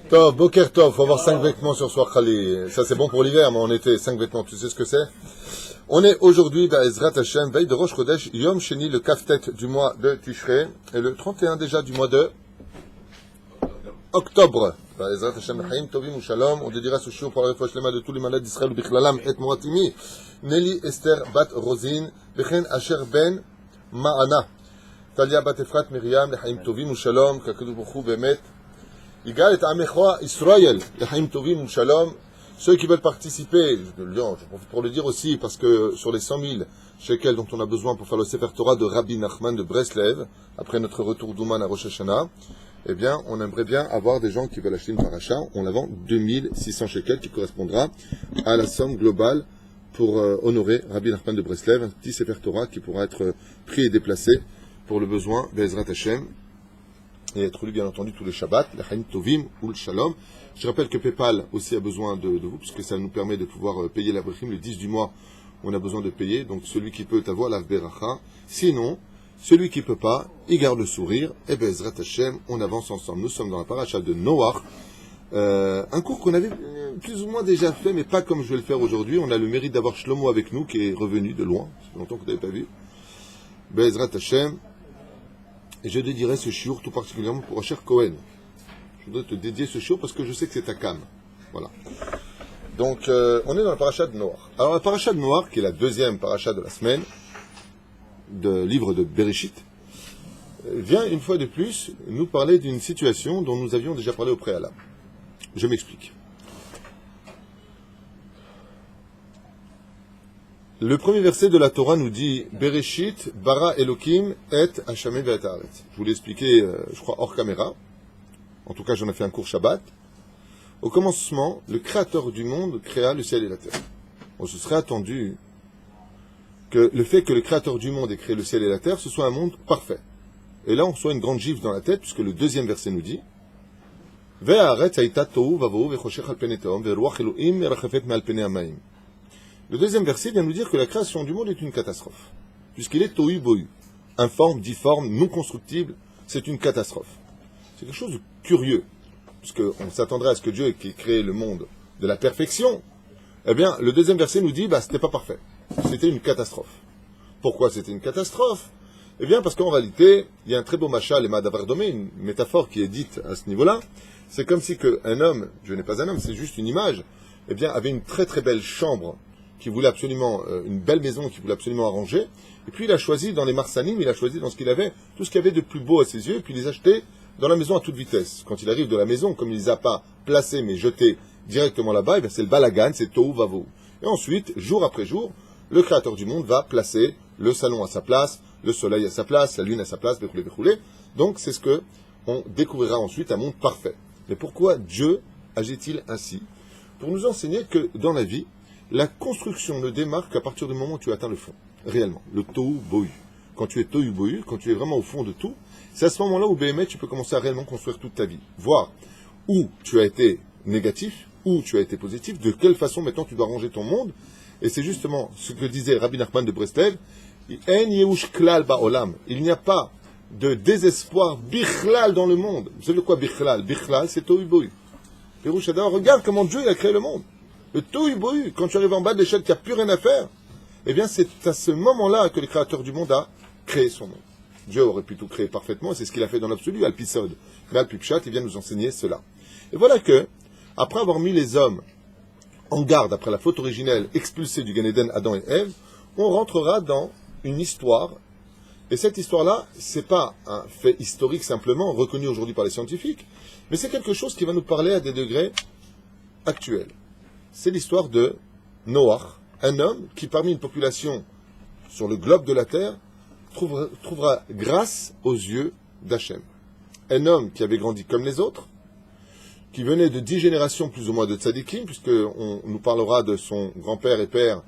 Tov, Boker Tov, faut avoir 5 vêtements sur soi, Khali. Ça c'est bon pour l'hiver, mais en été, 5 vêtements, tu sais ce que c'est? On est aujourd'hui, Ezrat Hashem, veille de Rosh Chodesh, Yom Sheni, le Kaftet du mois de Tishrei, et le 31 déjà du mois de octobre. Ezrat Hashem, Chaim Tovim ou Shalom, on dédiera ce shiur pour la refouach lema de tous les malades d'Israël, Bichlalam et Moratimi, Nelly Esther Bat Rosine, Bechen Asher Ben Ma'ana, Talia Bat Efrat Miriam, Chaim Tovim ou Shalom, Kakedu Bouchou Bemet, Igal et Amechoa Israël, Chaim Tovim ou Shalom. Ceux qui veulent participer, je profite pour le dire aussi, parce que sur les 100 000 shekels dont on a besoin pour faire le Sefer Torah de Rabbi Nachman de Breslev, après notre retour d'Ouman à Rosh Hashanah, eh bien, on aimerait bien avoir des gens qui veulent acheter une paracha. On la vend 2600 shekels, qui correspondra à la somme globale pour honorer Rabbi Nachman de Breslev, un petit Sefer Torah qui pourra être pris et déplacé pour le besoin d'Ezrat Hashem, et être lu bien entendu tous les Shabbats, le Chaim Tovim ou le Shalom. Je rappelle que PayPal aussi a besoin de vous, puisque ça nous permet de pouvoir payer l'Abrechim le 10 du mois, on a besoin de payer, donc celui qui peut avoir la Beracha. Sinon, celui qui peut pas, il garde le sourire, et Bezrat Hashem, on avance ensemble. Nous sommes dans la paracha de Noach, un cours qu'on avait plus ou moins déjà fait, mais pas comme je vais le faire aujourd'hui. On a le mérite d'avoir Shlomo avec nous, qui est revenu de loin, ça fait longtemps que vous n'avez pas vu. Bezrat Hashem, et je dédierai ce shiur tout particulièrement pour Asher Cohen. Je voudrais te dédier ce shiur parce que je sais que c'est ta cam. Voilà. Donc, on est dans la paracha de Noach. Alors, la paracha de Noach, qui est la deuxième paracha de la semaine, de livre de Bereshit, vient une fois de plus nous parler d'une situation dont nous avions déjà parlé au préalable. Je m'explique. Le premier verset de la Torah nous dit Bereshit bara Elokim et Hashem ve'et haaretz. Je vous l'ai expliqué, je crois, hors caméra. En tout cas, j'en ai fait un cours Shabbat. Au commencement, le Créateur du monde créa le ciel et la terre. On se serait attendu que le fait que le Créateur du monde ait créé le ciel et la terre, ce soit un monde parfait. Et là, on reçoit une grande gifle dans la tête, puisque le deuxième verset nous dit Ve'haaretz hayta tohu vavohu ve'choshech al pnei tehom ve'ruach Elohim merachafet me'al pnei hamayim. Le deuxième verset vient nous dire que la création du monde est une catastrophe, puisqu'il est tohu bohu, informe, difforme, non constructible, c'est une catastrophe. C'est quelque chose de curieux, puisqu'on s'attendrait à ce que Dieu ait créé le monde de la perfection. Eh bien, le deuxième verset nous dit, c'était pas parfait, c'était une catastrophe. Pourquoi c'était une catastrophe? Eh bien, parce qu'en réalité, il y a un très beau machal et madavardomé, une métaphore qui est dite à ce niveau-là. C'est comme si un homme, Dieu n'est pas un homme, c'est juste une image, eh bien, avait une très très belle chambre, qui voulait absolument, une belle maison qu'il voulait absolument arranger, et puis il a choisi dans les marsanim, il a choisi dans ce qu'il avait, tout ce qu'il y avait de plus beau à ses yeux, et puis il les achetait dans la maison à toute vitesse. Quand il arrive de la maison, comme il les a pas placés, mais jetés directement là-bas, c'est le balagan, c'est tohu vavohu. Et ensuite, jour après jour, le Créateur du monde va placer le salon à sa place, le soleil à sa place, la lune à sa place, béchoulé. Donc c'est ce que on découvrira ensuite, un monde parfait. Mais pourquoi Dieu agit-il ainsi? Pour nous enseigner que dans la vie, la construction ne démarre qu'à partir du moment où tu atteins le fond, réellement, le tohu bohu. Quand tu es tohu bohu, quand tu es vraiment au fond de tout, c'est à ce moment-là où BMF, tu peux commencer à réellement construire toute ta vie. Voir où tu as été négatif, où tu as été positif, de quelle façon maintenant tu dois ranger ton monde. Et c'est justement ce que disait Rabbi Nachman de Breslev, En yehush klal ba'olam. Il n'y a pas de désespoir bichlal dans le monde. Vous savez quoi bichlal? Bichlal, c'est tohu bohu. Regarde comment Dieu a créé le monde. Le tohu bohu, quand tu arrives en bas de l'échelle, tu n'as plus rien à faire, eh bien c'est à ce moment-là que le Créateur du monde a créé son monde. Dieu aurait pu tout créer parfaitement, et c'est ce qu'il a fait dans l'absolu, Alpisod. Mais Alpipchat, il vient nous enseigner cela. Et voilà que, après avoir mis les hommes en garde, après la faute originelle, expulsés du Gan Eden, Adam et Ève, on rentrera dans une histoire, et cette histoire-là, c'est pas un fait historique simplement, reconnu aujourd'hui par les scientifiques, mais c'est quelque chose qui va nous parler à des degrés actuels. C'est l'histoire de Noach, un homme qui, parmi une population sur le globe de la Terre, trouvera grâce aux yeux d'Hachem. Un homme qui avait grandi comme les autres, qui venait de 10 générations plus ou moins de tzadikim, puisqu'on nous parlera de son grand-père et père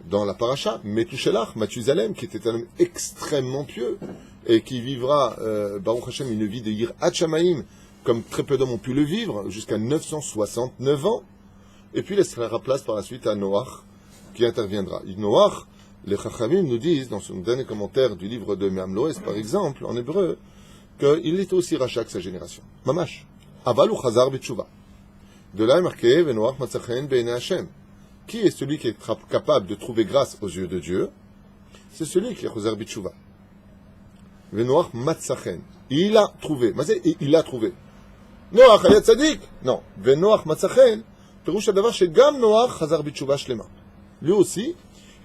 dans la paracha, Metushelach, Mathusalem, qui était un homme extrêmement pieux, et qui vivra, Baruch Hashem, une vie de Yirat Shamayim, comme très peu d'hommes ont pu le vivre, jusqu'à 969 ans, et puis laissera place par la suite à Noach, qui interviendra. Noach, les Chachamim nous disent, dans son dernier commentaire du livre de Me'am Loès, par exemple, en hébreu, qu'il était aussi rachat que sa génération. Mamash. Aval ou chazar b'tshuva. De là est marqué Venoach matzachen be'enei Hashem. Qui est celui qui est capable de trouver grâce aux yeux de Dieu? C'est celui qui est chazar b'tshuva. Venoach matzachen. Il a trouvé. Il a trouvé. Noach hayat tzadik. Non. Venoach matzachen. Perouche adavar shegam Noach chazar b'tshuva shlema. Lui aussi,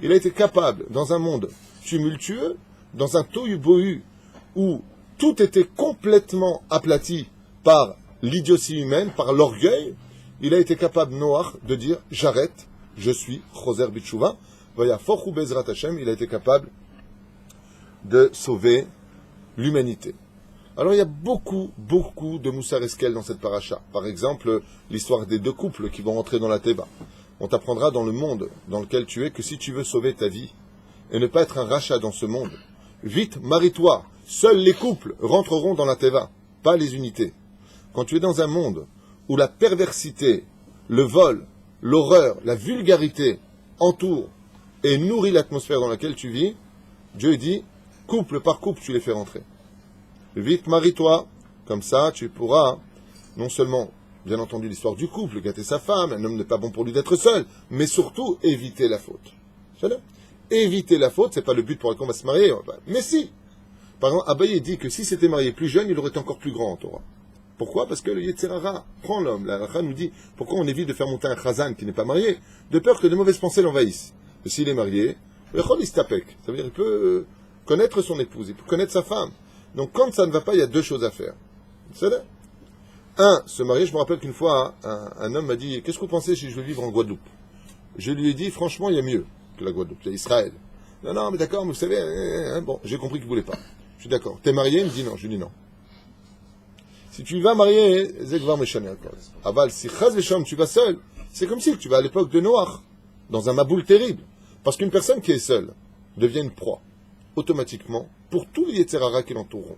il a été capable, dans un monde tumultueux, dans un tohu-bohu, où tout était complètement aplati par l'idiotie humaine, par l'orgueil, il a été capable, Noach, de dire « J'arrête, je suis Choser Bitshuva ». Vaya Forchu Bezrat Hashem, il a été capable de sauver l'humanité. Alors il y a beaucoup de Moussar Eskel dans cette paracha. Par exemple, l'histoire des deux couples qui vont rentrer dans la Teva. On t'apprendra dans le monde dans lequel tu es que si tu veux sauver ta vie et ne pas être un rachat dans ce monde, vite, marie-toi. Seuls les couples rentreront dans la Teva, pas les unités. Quand tu es dans un monde où la perversité, le vol, l'horreur, la vulgarité entourent et nourrit l'atmosphère dans laquelle tu vis, Dieu dit, couple par couple, tu les fais rentrer. Vite, marie-toi, comme ça tu pourras non seulement, bien entendu, l'histoire du couple, gâter sa femme, un homme n'est pas bon pour lui d'être seul, mais surtout éviter la faute. Éviter la faute, c'est pas le but pour lequel on va se marier, mais si. Par exemple, Abaye dit que si s'était marié plus jeune, il aurait été encore plus grand en Torah. Pourquoi? Parce que le Yetzirara prend l'homme. La Racha nous dit pourquoi on évite de faire monter un Chazan qui n'est pas marié, de peur que de mauvaises pensées l'envahissent. Et s'il est marié, il stapek. Ça veut dire qu'il peut connaître son épouse, il peut connaître sa femme. Donc quand ça ne va pas, il y a deux choses à faire. C'est là. Un, se marier. Je me rappelle qu'une fois, un homme m'a dit qu'est-ce que vous pensez si je veux vivre en Guadeloupe? Je lui ai dit franchement, il y a mieux que la Guadeloupe, il y a Israël. Non, mais d'accord, mais vous savez, bon, j'ai compris qu'il ne voulait pas. Je suis d'accord. T'es marié? Il me dit non. Je lui dis non. Si tu vas marier, Zegvar Meshane Akol. Aval, si Chaz Vesham, tu vas seul, c'est comme si tu vas à l'époque de Noach, dans un maboule terrible. Parce qu'une personne qui est seule devient une proie, automatiquement, pour tous les Yetzirara qui l'entoureront.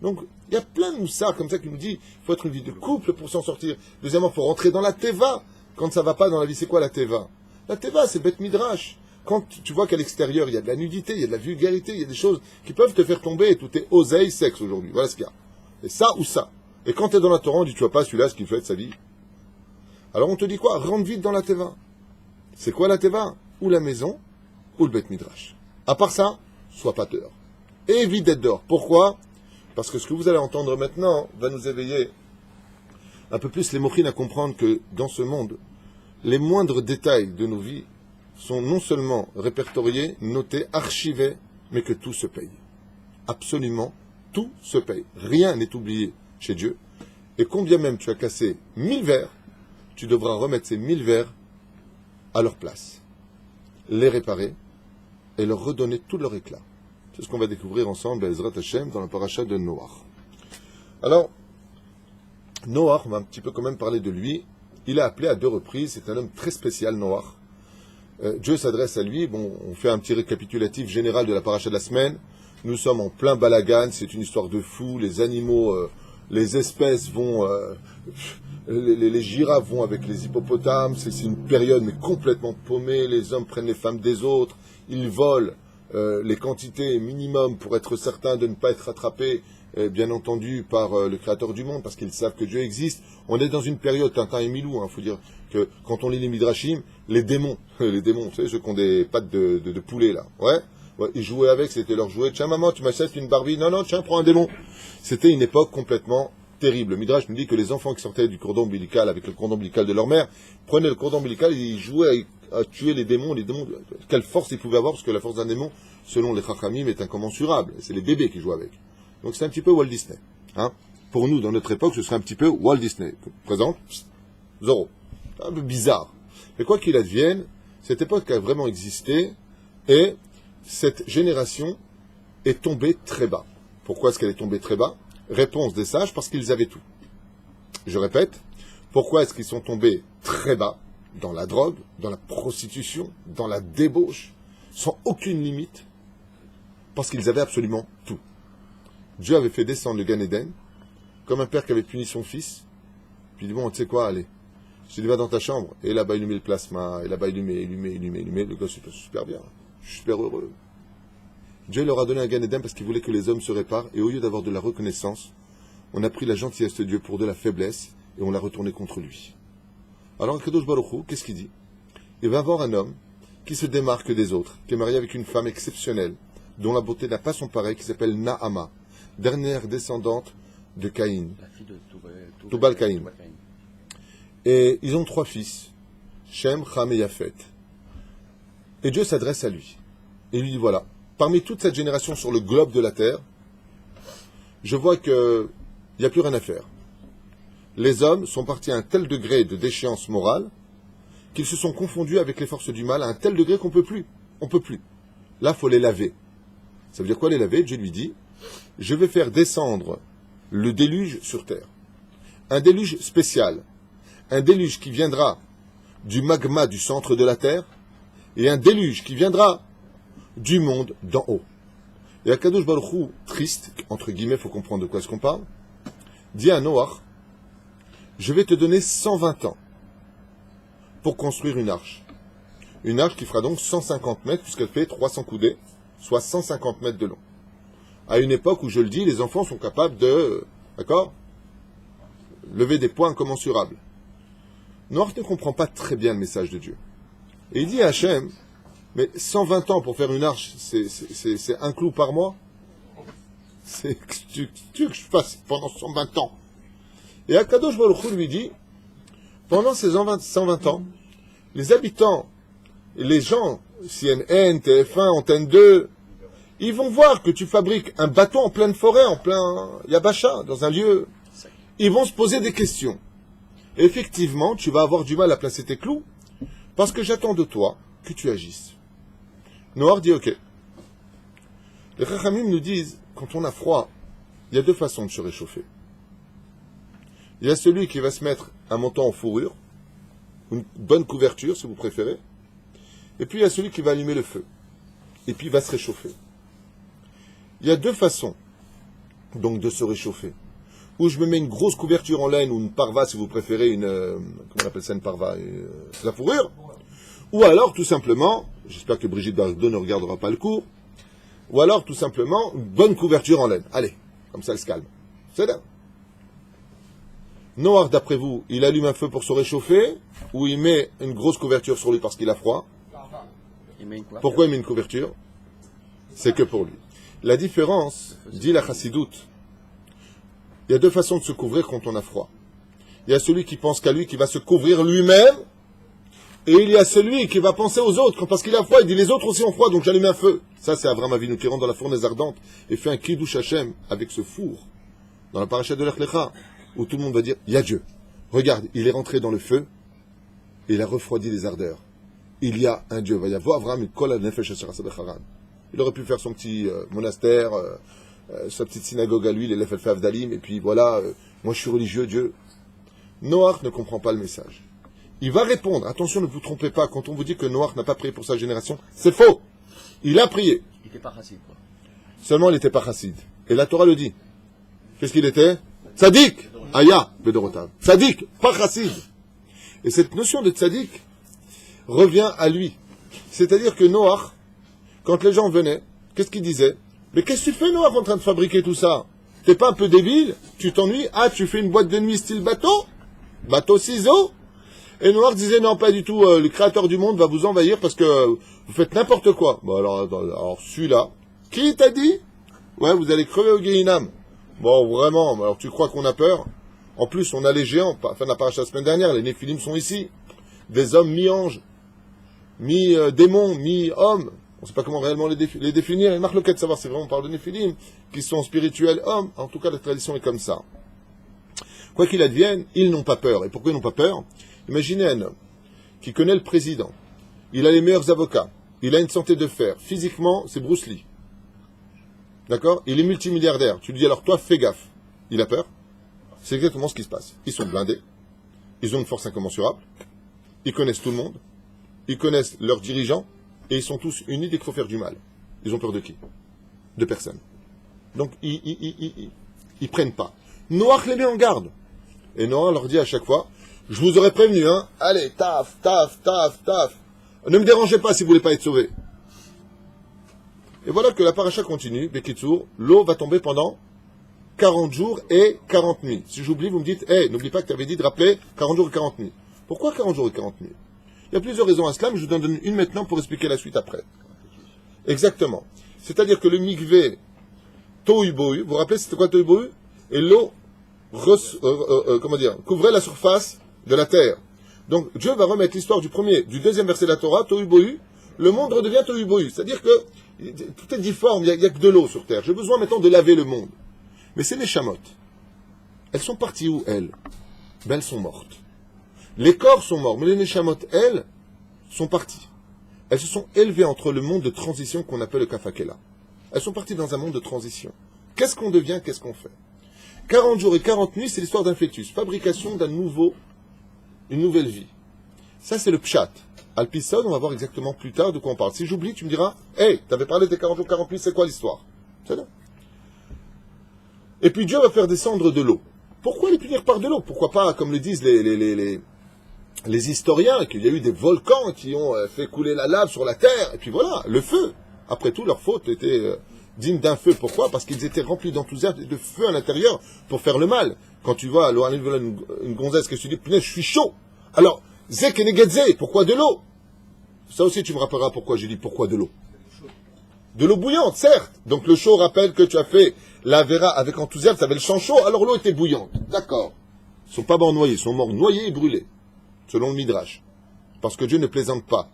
Donc, il y a plein de moussards comme ça qui nous disent il faut être une vie de couple pour s'en sortir. Deuxièmement, il faut rentrer dans la Teva. Quand ça ne va pas dans la vie, c'est quoi la Teva? La Teva, c'est Beth Midrash. Quand tu vois qu'à l'extérieur, il y a de la nudité, il y a de la vulgarité, il y a des choses qui peuvent te faire tomber, et tout est oseille, sexe aujourd'hui. Voilà ce qu'il y a. Et ça ou ça. Et quand tu es dans la Torah, on dit tu vois pas celui-là, ce qu'il fait de sa vie. Alors on te dit quoi? Rentre vite dans la Teva. C'est quoi la Teva? Ou la maison, ou le Beth Midrash. À part ça, sois pas dehors. Et évite d'être dehors. Pourquoi? Parce que ce que vous allez entendre maintenant va nous éveiller un peu plus les mochines à comprendre que dans ce monde, les moindres détails de nos vies sont non seulement répertoriés, notés, archivés, mais que tout se paye. Absolument, tout se paye. Rien n'est oublié chez Dieu. Et combien même tu as cassé 1000 verres, tu devras remettre ces 1000 verres à leur place, les réparer et leur redonner tout leur éclat. C'est ce qu'on va découvrir ensemble à Ezrat Hashem dans la paracha de Noach. Alors, Noach, on va un petit peu quand même parler de lui. Il a appelé à 2 reprises, c'est un homme très spécial, Noach. Dieu s'adresse à lui. Bon, on fait un petit récapitulatif général de la paracha de la semaine. Nous sommes en plein balagan, c'est une histoire de fou. Les animaux, les espèces vont, les girafes vont avec les hippopotames. C'est une période mais complètement paumée. Les hommes prennent les femmes des autres. Ils volent les quantités minimum pour être certains de ne pas être attrapés, bien entendu, par le Créateur du monde, parce qu'ils savent que Dieu existe. On est dans une période, Tintin et Milou, faut dire que quand on lit les Midrashim, les démons, vous savez, ceux qui ont des pattes de poulet, là, ouais, ils jouaient avec, c'était leur jouet. Tiens, maman, tu m'achètes une Barbie? Non, tiens, prends un démon. C'était une époque complètement terrible. Le Midrash nous dit que les enfants qui sortaient du cordon ombilical avec le cordon ombilical de leur mère prenaient le cordon ombilical et ils jouaient à tuer les démons. Quelle force ils pouvaient avoir, parce que la force d'un démon, selon les Chachamim, est incommensurable. C'est les bébés qui jouent avec. Donc c'est un petit peu Walt Disney. Pour nous, dans notre époque, ce serait un petit peu Walt Disney. Présent, Zorro. Un peu bizarre. Mais quoi qu'il advienne, cette époque a vraiment existé et cette génération est tombée très bas. Pourquoi est-ce qu'elle est tombée très bas? Réponse des sages, parce qu'ils avaient tout. Je répète, pourquoi est-ce qu'ils sont tombés très bas? Dans la drogue, dans la prostitution, dans la débauche, sans aucune limite, parce qu'ils avaient absolument tout. Dieu avait fait descendre le Gan Eden, comme un père qui avait puni son fils, puis il dit, bon, tu sais quoi, allez, je dis, va dans ta chambre, et là-bas il lui met le plasma, et là-bas il lui met, le gars se passe super bien, je suis super heureux. Dieu leur a donné un Gan Eden parce qu'il voulait que les hommes se réparent, et au lieu d'avoir de la reconnaissance, on a pris la gentillesse de Dieu pour de la faiblesse, et on l'a retourné contre lui. Alors, Kadosh Baruch Hu, qu'est-ce qu'il dit? Il va avoir un homme qui se démarque des autres, qui est marié avec une femme exceptionnelle, dont la beauté n'a pas son pareil, qui s'appelle Naama, dernière descendante de Caïn. La fille de Tubal Caïn. Et ils ont 3 fils, Shem, Ham et Yafet. Et Dieu s'adresse à lui. Et il lui dit, voilà, parmi toute cette génération sur le globe de la terre, je vois qu'il n'y a plus rien à faire. Les hommes sont partis à un tel degré de déchéance morale qu'ils se sont confondus avec les forces du mal à un tel degré qu'on ne peut plus. On peut plus. Là, il faut les laver. Ça veut dire quoi les laver? Dieu lui dit, je vais faire descendre le déluge sur terre. Un déluge spécial. Un déluge qui viendra du magma du centre de la terre et un déluge qui viendra du monde d'en haut. Et Akadosh Baruch Hu, triste, entre guillemets, il faut comprendre de quoi est-ce qu'on parle, dit à Noach, je vais te donner 120 ans pour construire une arche. Une arche qui fera donc 150 mètres, puisqu'elle fait 300 coudées, soit 150 mètres de long. À une époque où, je le dis, les enfants sont capables de, d'accord, lever des poids incommensurables. Noach ne comprend pas très bien le message de Dieu. Et il dit à Hachem, mais 120 ans pour faire une arche, c'est un clou par mois? Tu veux que je fasse pendant 120 ans? Et Akadosh Baruch Hu lui dit, pendant ces 120 ans, les habitants, les gens, CNN, TF1, Antenne 2, ils vont voir que tu fabriques un bateau en pleine forêt, en plein Yabasha, dans un lieu. Ils vont se poser des questions. Effectivement, tu vas avoir du mal à placer tes clous, parce que j'attends de toi que tu agisses. Noach dit ok. Les Chachamim nous disent, quand on a froid, il y a 2 façons de se réchauffer. Il y a celui qui va se mettre un manteau en fourrure, une bonne couverture si vous préférez, et puis il y a celui qui va allumer le feu, et puis il va se réchauffer. Il y a 2 façons donc de se réchauffer. Ou je me mets une grosse couverture en laine, ou une parva si vous préférez, comment on appelle ça une parva, la fourrure, ou alors tout simplement, j'espère que Brigitte Bardot ne regardera pas le cours, ou alors tout simplement une bonne couverture en laine. Allez, comme ça elle se calme. C'est là. Noach, d'après vous, il allume un feu pour se réchauffer, ou il met une grosse couverture sur lui parce qu'il a froid? Pourquoi il met une couverture? C'est que pour lui. La différence, dit la chassidoute, il y a 2 façons de se couvrir quand on a froid. Il y a celui qui pense qu'à lui, qui va se couvrir lui-même, et il y a celui qui va penser aux autres, parce qu'il a froid, il dit les autres aussi ont froid, donc j'allume un feu. Ça, c'est Avram Avinu qui rentre dans la fournaise ardente et fait un kiddush Hashem avec ce four, dans la paracha de Lech Lecha, où tout le monde va dire, il y a Dieu. Regarde, il est rentré dans le feu, et il a refroidi les ardeurs. Il y a un Dieu. Va y avoir Avram, il aurait pu faire son petit monastère, sa petite synagogue à lui, les Lefel Avdalim, et puis voilà, moi je suis religieux, Dieu. Noach ne comprend pas le message. Il va répondre, attention, ne vous trompez pas, quand on vous dit que Noach n'a pas prié pour sa génération, c'est faux. Il a prié. Il n'était pas chassid, quoi. Seulement, il n'était pas chassid. Et la Torah le dit. Qu'est-ce qu'il était? Tzadik. Aya, Bedorotav. Tzadik, pas chassid. Et cette notion de tzadik revient à lui. C'est-à-dire que Noach, quand les gens venaient, qu'est-ce qu'il disait? Mais qu'est-ce que tu fais, Noach, en train de fabriquer tout ça? T'es pas un peu débile? Tu t'ennuies? Ah, tu fais une boîte de nuit style bateau? Bateau ciseaux? Et Noach disait, non, pas du tout, le créateur du monde va vous envahir parce que vous faites n'importe quoi. Bon, alors celui-là, qui t'a dit? Ouais, vous allez crever au Guéhinam. Bon, vraiment, alors tu crois qu'on a peur? En plus, on a les géants, fin de la paracha la semaine dernière, les Néphilim sont ici. Des hommes mi-anges, mi-démons, mi-hommes. On ne sait pas comment réellement les définir. Et Marc de savoir si vraiment on parle de Néphilim, qui sont spirituels hommes. En tout cas, la tradition est comme ça. Quoi qu'il advienne, ils n'ont pas peur. Et pourquoi ils n'ont pas peur? Imaginez un homme qui connaît le président. Il a les meilleurs avocats. Il a une santé de fer. Physiquement, c'est Bruce Lee. D'accord? Il est multimilliardaire. Tu lui dis alors, toi, fais gaffe. Il a peur? C'est exactement ce qui se passe. Ils sont blindés. Ils ont une force incommensurable. Ils connaissent tout le monde. Ils connaissent leurs dirigeants. Et ils sont tous unis dès qu'il faut faire du mal. Ils ont peur de qui? De personne. Donc, ils prennent pas. Noach les met en garde. Et Noach leur dit à chaque fois, je vous aurais prévenu, hein. Allez, taf, taf, taf, taf. Ne me dérangez pas si vous voulez pas être sauvés. Et voilà que la paracha continue. Bekitsour, l'eau va tomber pendant 40 jours et 40 nuits. Si j'oublie, vous me dites, n'oublie pas que tu avais dit de rappeler 40 jours et 40 nuits. Pourquoi 40 jours et 40 nuits? Il y a plusieurs raisons à cela, mais je vous en donne une maintenant pour expliquer la suite après. Exactement. C'est-à-dire que le mikvé, Tohu Bohu, vous vous rappelez c'était quoi Tohu Bohu? Et l'eau, couvrait la surface de la terre. Donc Dieu va remettre l'histoire du deuxième verset de la Torah, Tohu Bohu, le monde redevient Tohu Bohu. C'est-à-dire que tout est difforme, il n'y a que de l'eau sur terre. J'ai besoin maintenant de laver le monde. Mais c'est les chamottes. Elles sont parties où, elles? Elles sont mortes. Les corps sont morts, mais les neshamot, elles, sont parties. Elles se sont élevées entre le monde de transition qu'on appelle le Kafakela. Elles sont parties dans un monde de transition. Qu'est-ce qu'on devient, qu'est-ce qu'on fait? 40 jours et 40 nuits, c'est l'histoire d'un fœtus. Fabrication une nouvelle vie. Ça, c'est le pshat. Alpison, on va voir exactement plus tard de quoi on parle. Si j'oublie, tu me diras, t'avais parlé des 40 jours, 40 nuits, c'est quoi l'histoire? C'est là. Et puis Dieu va faire descendre de l'eau. Pourquoi les punir par de l'eau? Pourquoi pas, comme le disent les historiens, qu'il y a eu des volcans qui ont fait couler la lave sur la terre, et puis voilà, le feu. Après tout, leur faute était digne d'un feu. Pourquoi? Parce qu'ils étaient remplis d'enthousiasme et de feu à l'intérieur pour faire le mal. Quand tu vois une gonzesse que tu dis, punaise, je suis chaud. Alors, Zek et Negedze, pourquoi de l'eau? Ça aussi, tu me rappelleras pourquoi j'ai dit pourquoi de l'eau. De l'eau bouillante, certes. Donc le chaud rappelle que tu as fait la vera avec enthousiasme, ça avait le champ chaud, alors l'eau était bouillante. D'accord. Ils ne sont pas morts noyés, ils sont morts noyés et brûlés. Selon le Midrash. Parce que Dieu ne plaisante pas.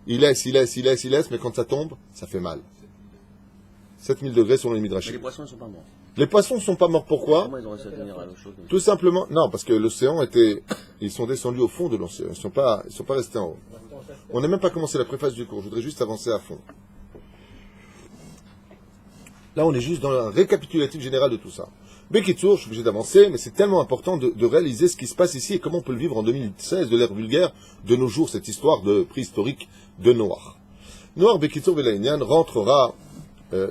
Il laisse, mais quand ça tombe, ça fait mal. 7000 degrés selon le Midrash. Mais les poissons ne sont pas morts. Les poissons ne sont pas morts, pourquoi? Comment ils ont réussi à tenir à l'eau chaude? Tout simplement, non, parce que l'océan était... Ils sont descendus au fond de l'océan, ils ne sont pas restés en haut. On n'a même pas commencé la préface du cours, je voudrais juste avancer à fond. Là, on est juste dans un récapitulatif général de tout ça. Bekitsour, je suis obligé d'avancer, mais c'est tellement important de réaliser ce qui se passe ici et comment on peut le vivre en 2016 de l'ère vulgaire de nos jours, cette histoire de préhistorique de Noach. Noach Bekitsour Velaïnian rentrera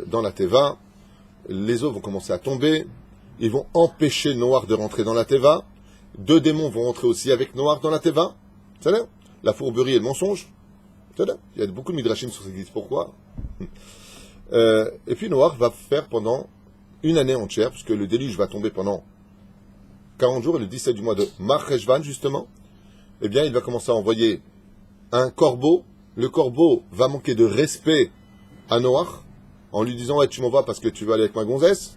dans la Teva, les eaux vont commencer à tomber, ils vont empêcher Noach de rentrer dans la Teva, 2 démons vont rentrer aussi avec Noach dans la Teva, c'est là, la fourberie et le mensonge, c'est là, il y a beaucoup de midrashim sur cette église, pourquoi? Et puis Noach va faire pendant une année entière, puisque le déluge va tomber pendant 40 jours, et le 17 du mois de Marcheshvan, justement, eh bien, il va commencer à envoyer un corbeau. Le corbeau va manquer de respect à Noach, en lui disant, tu m'envoies parce que tu vas aller avec ma gonzesse.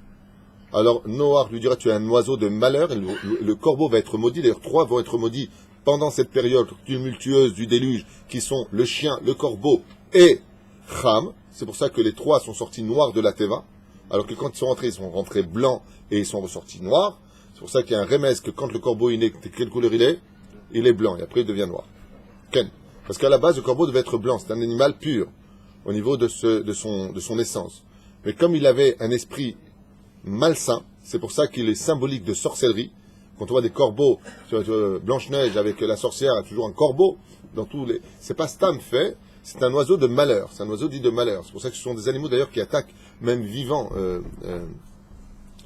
Alors, Noach lui dira, tu es un oiseau de malheur, et le corbeau va être maudit. D'ailleurs, 3 vont être maudits pendant cette période tumultueuse du déluge, qui sont le chien, le corbeau et Cham. C'est pour ça que les 3 sont sortis noirs de la Teva. Alors que quand ils sont rentrés blancs et ils sont ressortis noirs. C'est pour ça qu'il y a un remède que quand le corbeau est né, quelle couleur il est? Il est blanc et après il devient noir. Ken. Parce qu'à la base, le corbeau devait être blanc. C'est un animal pur au niveau de son essence. Mais comme il avait un esprit malsain, c'est pour ça qu'il est symbolique de sorcellerie. Quand on voit des corbeaux, Blanche-Neige avec la sorcière, il y a toujours un corbeau. C'est pas Stam fait. C'est un oiseau de malheur, c'est un oiseau dit de malheur. C'est pour ça que ce sont des animaux d'ailleurs qui attaquent, même vivants,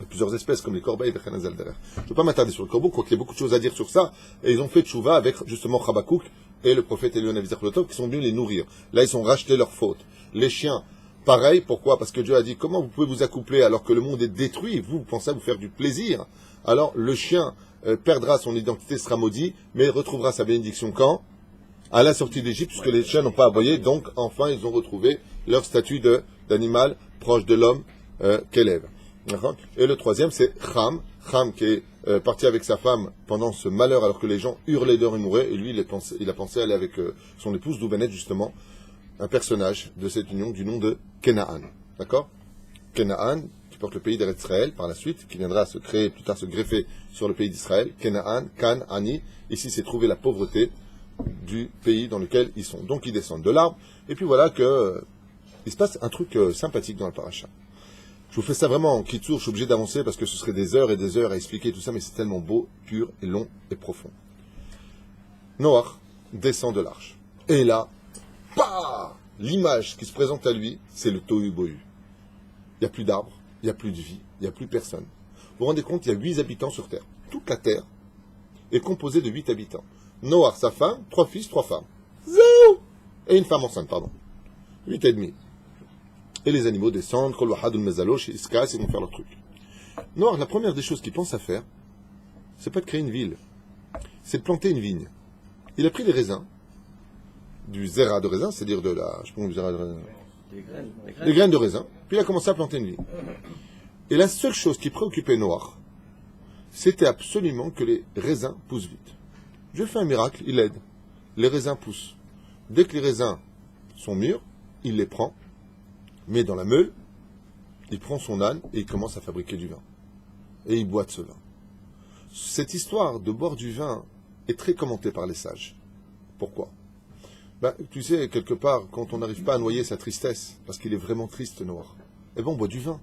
plusieurs espèces comme les corbeilles et les khanazal d'ailleurs. Je ne veux pas m'attarder sur le corbeau, quoiqu'il y ait beaucoup de choses à dire sur ça. Et ils ont fait tchouva avec justement Chabakouk et le prophète Elion Avizar-Plotov qui sont venus les nourrir. Là, ils ont racheté leur faute. Les chiens, pareil, pourquoi? Parce que Dieu a dit, comment vous pouvez vous accoupler alors que le monde est détruit? Vous pensez à vous faire du plaisir. Alors, le chien perdra son identité, sera maudit, mais retrouvera sa bénédiction quand? À la sortie d'Égypte, puisque les chiens n'ont pas aboyé, donc enfin ils ont retrouvé leur statut d'animal proche de l'homme qu'élève. Et le 3e, c'est Cham qui est parti avec sa femme pendant ce malheur alors que les gens hurlaient d'heure et mouraient, et lui il a pensé aller avec son épouse, d'où venait justement un personnage de cette union du nom de Kenaan. D'accord? Kenaan, qui porte le pays d'Israël par la suite, qui viendra se créer, plus tard se greffer sur le pays d'Israël. Kenaan, Kan, Ani, ici c'est trouver la pauvreté du pays dans lequel ils sont. Donc ils descendent de l'arbre, et puis voilà que il se passe un truc sympathique dans la paracha. Je vous fais ça vraiment en kitsour, je suis obligé d'avancer parce que ce serait des heures et des heures à expliquer tout ça, mais c'est tellement beau, pur et long et profond. Noach descend de l'arche. Et là, l'image qui se présente à lui, c'est le tohu bohu. Il n'y a plus d'arbres, il n'y a plus de vie, il n'y a plus personne. Vous vous rendez compte, il y a 8 habitants sur Terre. Toute la Terre est composée de 8 habitants. Noach, sa femme, 3 fils, 3 femmes. Zéro! Et une femme enceinte, pardon. 8 et demi. Et les animaux descendent, Kol Wahad Mezalosh, ils se cassent, ils vont faire leur truc. Noir, la première des choses qu'il pense à faire, c'est pas de créer une ville, c'est de planter une vigne. Il a pris les raisins, du zera de raisin, c'est-à-dire de la, je sais pas comment zera de raisin, Des graines. les graines de raisin, puis il a commencé à planter une vigne. Et la seule chose qui préoccupait Noir, c'était absolument que les raisins poussent vite. Dieu fait un miracle, il aide. Les raisins poussent. Dès que les raisins sont mûrs, il les prend, met dans la meule, il prend son âne et il commence à fabriquer du vin. Et il boit de ce vin. Cette histoire de boire du vin est très commentée par les sages. Pourquoi ? Tu sais, quelque part, quand on n'arrive pas à noyer sa tristesse, parce qu'il est vraiment triste, Noir, eh bien on boit du vin.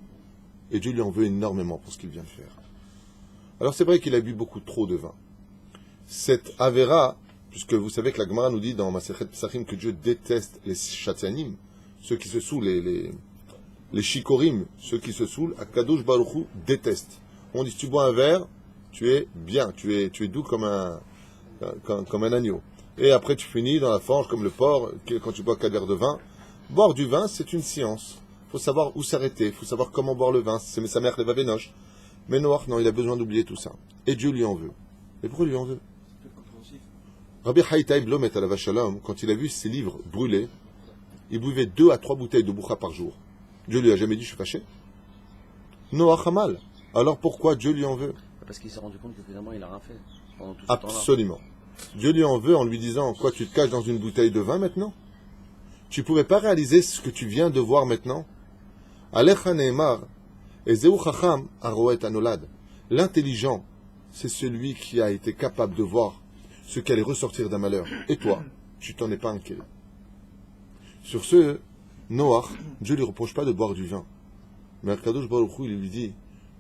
Et Dieu lui en veut énormément pour ce qu'il vient de faire. Alors c'est vrai qu'il a bu beaucoup trop de vin. Cette Avera, puisque vous savez que la Gemara nous dit dans Masechet Pesachim que Dieu déteste les Shatzanim, ceux qui se saoulent, les Shikorim, ceux qui se saoulent, Akadosh Baruch Hu déteste. On dit si tu bois un verre, tu es bien, tu es doux comme un agneau. Et après tu finis dans la fange comme le porc quand tu bois 4 verres de vin. Boire du vin, c'est une science. Il faut savoir où s'arrêter, il faut savoir comment boire le vin. C'est sa mère les Vavenoch. Mais Noach, non, il a besoin d'oublier tout ça. Et Dieu lui en veut. Et pourquoi il lui en veut ? Rabbi Haïtaï Blomet à la Vachalom, quand il a vu ses livres brûlés, il buvait 2 à 3 bouteilles de boucha par jour. Dieu lui a jamais dit je suis fâché. Noach a mal. Alors pourquoi Dieu lui en veut ? Parce qu'il s'est rendu compte que finalement il a rien fait pendant tout ce temps-là. Absolument. Dieu lui en veut en lui disant quoi, tu te caches dans une bouteille de vin maintenant ? Tu ne pouvais pas réaliser ce que tu viens de voir maintenant ? Alecha Neemar, Ezeu Chacham Aroet Anolad. L'intelligent, c'est celui qui a été capable de voir ce qui allait ressortir d'un malheur. Et toi, tu t'en es pas inquiet. Sur ce, Noach, Dieu ne lui reproche pas de boire du vin. Mais Akadosh Baruch Hu, il lui dit,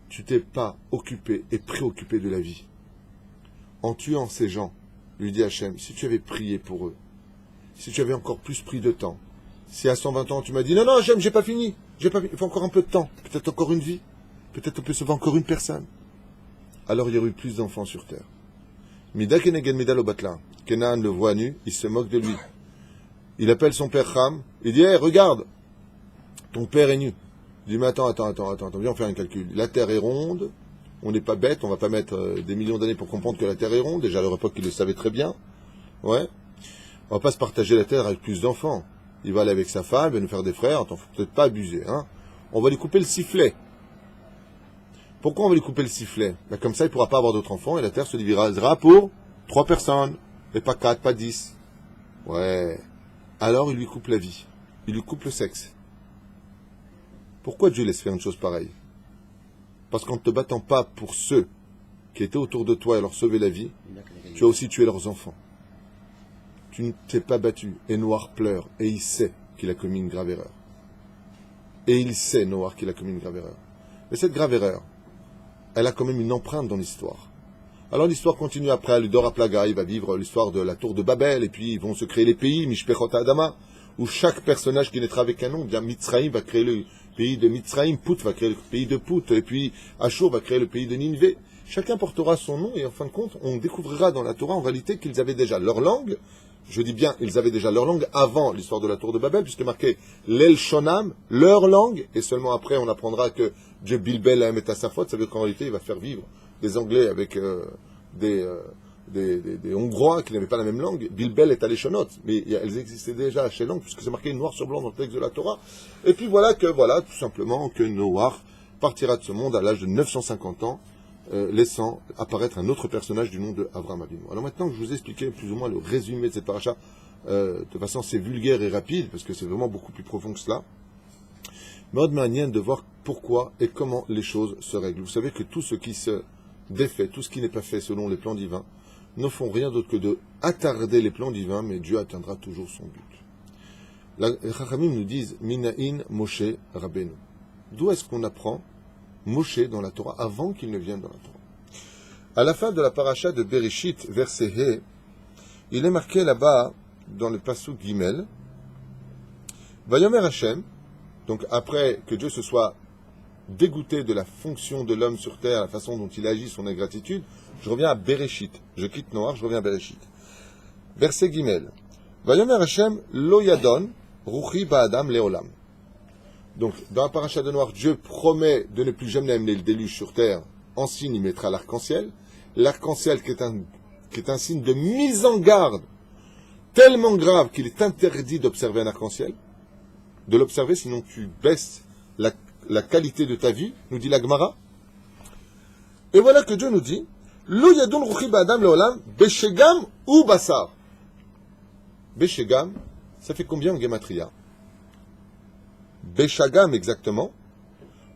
tu t'es pas occupé et préoccupé de la vie. En tuant ces gens, lui dit Hachem, si tu avais prié pour eux, si tu avais encore plus pris de temps, si à 120 ans tu m'as dit, non, Hachem, j'ai pas fini, il faut encore un peu de temps, peut-être encore une vie, peut-être on peut sauver encore une personne. Alors il y aurait eu plus d'enfants sur terre. Mida keneged mida lo batla. Kenan le voit nu, il se moque de lui. Il appelle son père Ham, il dit, hey, regarde, ton père est nu. Il dit, mais attends, viens on fait un calcul. La terre est ronde, on n'est pas bête, on va pas mettre des millions d'années pour comprendre que la terre est ronde, déjà à leur époque ils le savaient très bien. Ouais. On va pas se partager la terre avec plus d'enfants. Il va aller avec sa femme, il va nous faire des frères, attends, faut peut-être pas abuser, hein. On va lui couper le sifflet. Pourquoi on va lui couper le sifflet ? Comme ça, il ne pourra pas avoir d'autres enfants et la terre se divisera pour 3 personnes, et pas 4, pas 10. Ouais. Alors il lui coupe la vie. Il lui coupe le sexe. Pourquoi Dieu laisse faire une chose pareille ? Parce qu'en ne te battant pas pour ceux qui étaient autour de toi et leur sauver la vie, tu as aussi tué leurs enfants. Tu ne t'es pas battu. Et Noach pleure. Et il sait qu'il a commis une grave erreur. Et il sait, Noach, qu'il a commis une grave erreur. Mais cette grave erreur, elle a quand même une empreinte dans l'histoire. Alors l'histoire continue après, Ludor Aplaga, il va vivre l'histoire de la tour de Babel, et puis ils vont se créer les pays, Mishpechot Adama, où chaque personnage qui naîtra avec un nom, bien Mitzraïm va créer le pays de Mitzraïm, Pout va créer le pays de Pout, et puis Ashur va créer le pays de Ninvé. Chacun portera son nom, et en fin de compte, on découvrira dans la Torah en réalité qu'ils avaient déjà leur langue. Je dis bien, ils avaient déjà leur langue avant l'histoire de la tour de Babel, puisque marqué l'El Shonam, leur langue, et seulement après on apprendra que Dieu Bilbel a à sa faute, ça veut dire qu'en réalité il va faire vivre des Anglais avec des Hongrois qui n'avaient pas la même langue. Bilbel est à l'Eshonot, mais elles existaient déjà chez langue, puisque c'est marqué noir sur blanc dans le texte de la Torah. Et puis voilà, tout simplement, que Noach partira de ce monde à l'âge de 950 ans, laissant apparaître un autre personnage du nom de Avraham Avinu. Alors maintenant que je vous ai expliqué plus ou moins le résumé de cette paracha, de façon assez vulgaire et rapide, parce que c'est vraiment beaucoup plus profond que cela, mode manière de voir pourquoi et comment les choses se règlent. Vous savez que tout ce qui se défait, tout ce qui n'est pas fait selon les plans divins, ne font rien d'autre que de attarder les plans divins, mais Dieu atteindra toujours son but. Les Chachamim nous disent Minaïn Moshe Rabbeinu. D'où est-ce qu'on apprend Moshe dans la Torah avant qu'il ne vienne dans la Torah? À la fin de la paracha de Bereshit, verset He, il est marqué là-bas, dans le pasuk Gimel, Vayomer Hashem, donc après que Dieu se soit dégoûté de la fonction de l'homme sur terre, la façon dont il agit, son ingratitude, je reviens à Bereshit. Je quitte Noach, je reviens à Bereshit. Verset Gimel. Vayomer Hashem lo yadon ruchi ba'adam leolam. Donc, dans la paracha de Noir, Dieu promet de ne plus jamais amener le déluge sur terre. En signe, il mettra l'arc-en-ciel. L'arc-en-ciel qui est un signe de mise en garde tellement grave qu'il est interdit d'observer un arc-en-ciel. De l'observer, sinon tu baisses la qualité de ta vie, nous dit la Gemara. Et voilà que Dieu nous dit, Lo yadun ruchi ba'adam le'olam, beshegam ou basar. Beshegam, ça fait combien en gematria? Beshagam exactement,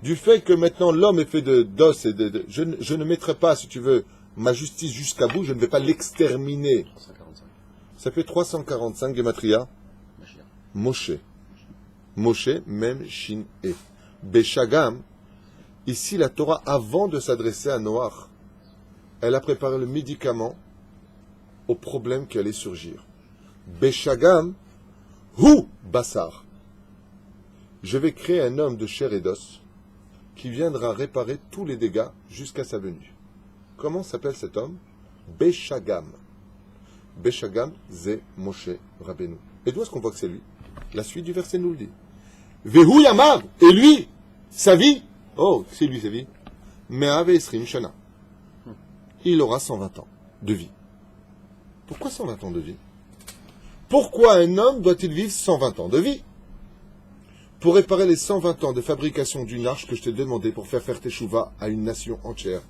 du fait que maintenant l'homme est fait d'os et je ne mettrai pas, si tu veux, ma justice jusqu'à bout, je ne vais pas l'exterminer. 345. Ça fait 345 gematria. Mashiach. Moshe. Moshe, même Shin E. Beshagam, ici la Torah, avant de s'adresser à Noach, elle a préparé le médicament au problème qui allait surgir. Beshagam, hu basar. Je vais créer un homme de chair et d'os qui viendra réparer tous les dégâts jusqu'à sa venue. Comment s'appelle cet homme? Beshagam. Beshagam, Zé Moshe Rabbeinu. Et d'où est-ce qu'on voit que c'est lui? La suite du verset nous le dit. Vehu Yamav, et lui, sa vie, oh, c'est lui sa vie, Me'ave Esrim Shana. Il aura 120 ans de vie. Pourquoi 120 ans de vie? Pourquoi un homme doit-il vivre 120 ans de vie? Pour réparer les 120 ans de fabrication d'une arche que je t'ai demandé pour faire teshuva à une nation entière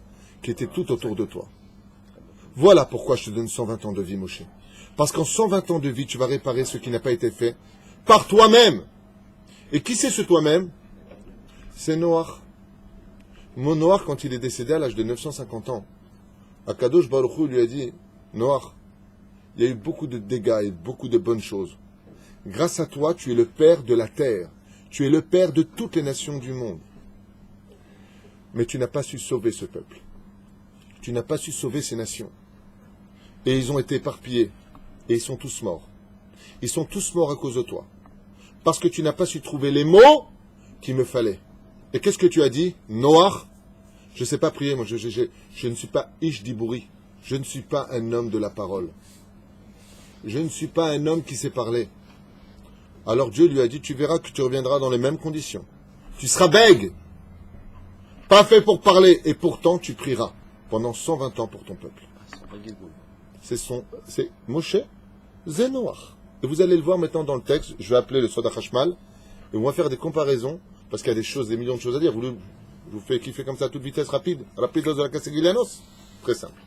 qui était tout autour de toi. Voilà pourquoi je te donne 120 ans de vie, Moshe. Parce qu'en 120 ans de vie, tu vas réparer ce qui n'a pas été fait par toi-même. Et qui c'est ce toi-même? C'est Noach. Mon Noach, quand il est décédé à l'âge de 950 ans, Akadosh Baruch Hu lui a dit, Noach, il y a eu beaucoup de dégâts et beaucoup de bonnes choses. Grâce à toi, tu es le père de la terre. Tu es le père de toutes les nations du monde. Mais tu n'as pas su sauver ce peuple. Tu n'as pas su sauver ces nations. Et ils ont été éparpillés. Et ils sont tous morts. Ils sont tous morts à cause de toi. Parce que tu n'as pas su trouver les mots qu'il me fallait. Et qu'est-ce que tu as dit? Noach, je ne sais pas prier, moi je ne suis pas Ish Dibouri. Je ne suis pas un homme de la parole. Je ne suis pas un homme qui sait parler. Alors Dieu lui a dit, tu verras que tu reviendras dans les mêmes conditions. Tu seras bègue. Pas fait pour parler. Et pourtant, tu prieras pendant 120 ans pour ton peuple. C'est Moshe Zénoach. Et vous allez le voir maintenant dans le texte. Je vais appeler le Soda Hashmal. Et on va faire des comparaisons. Parce qu'il y a des millions de choses à dire. Je vous fais kiffer comme ça à toute vitesse rapide. Rapide de la Kasseguilianos. Très simple.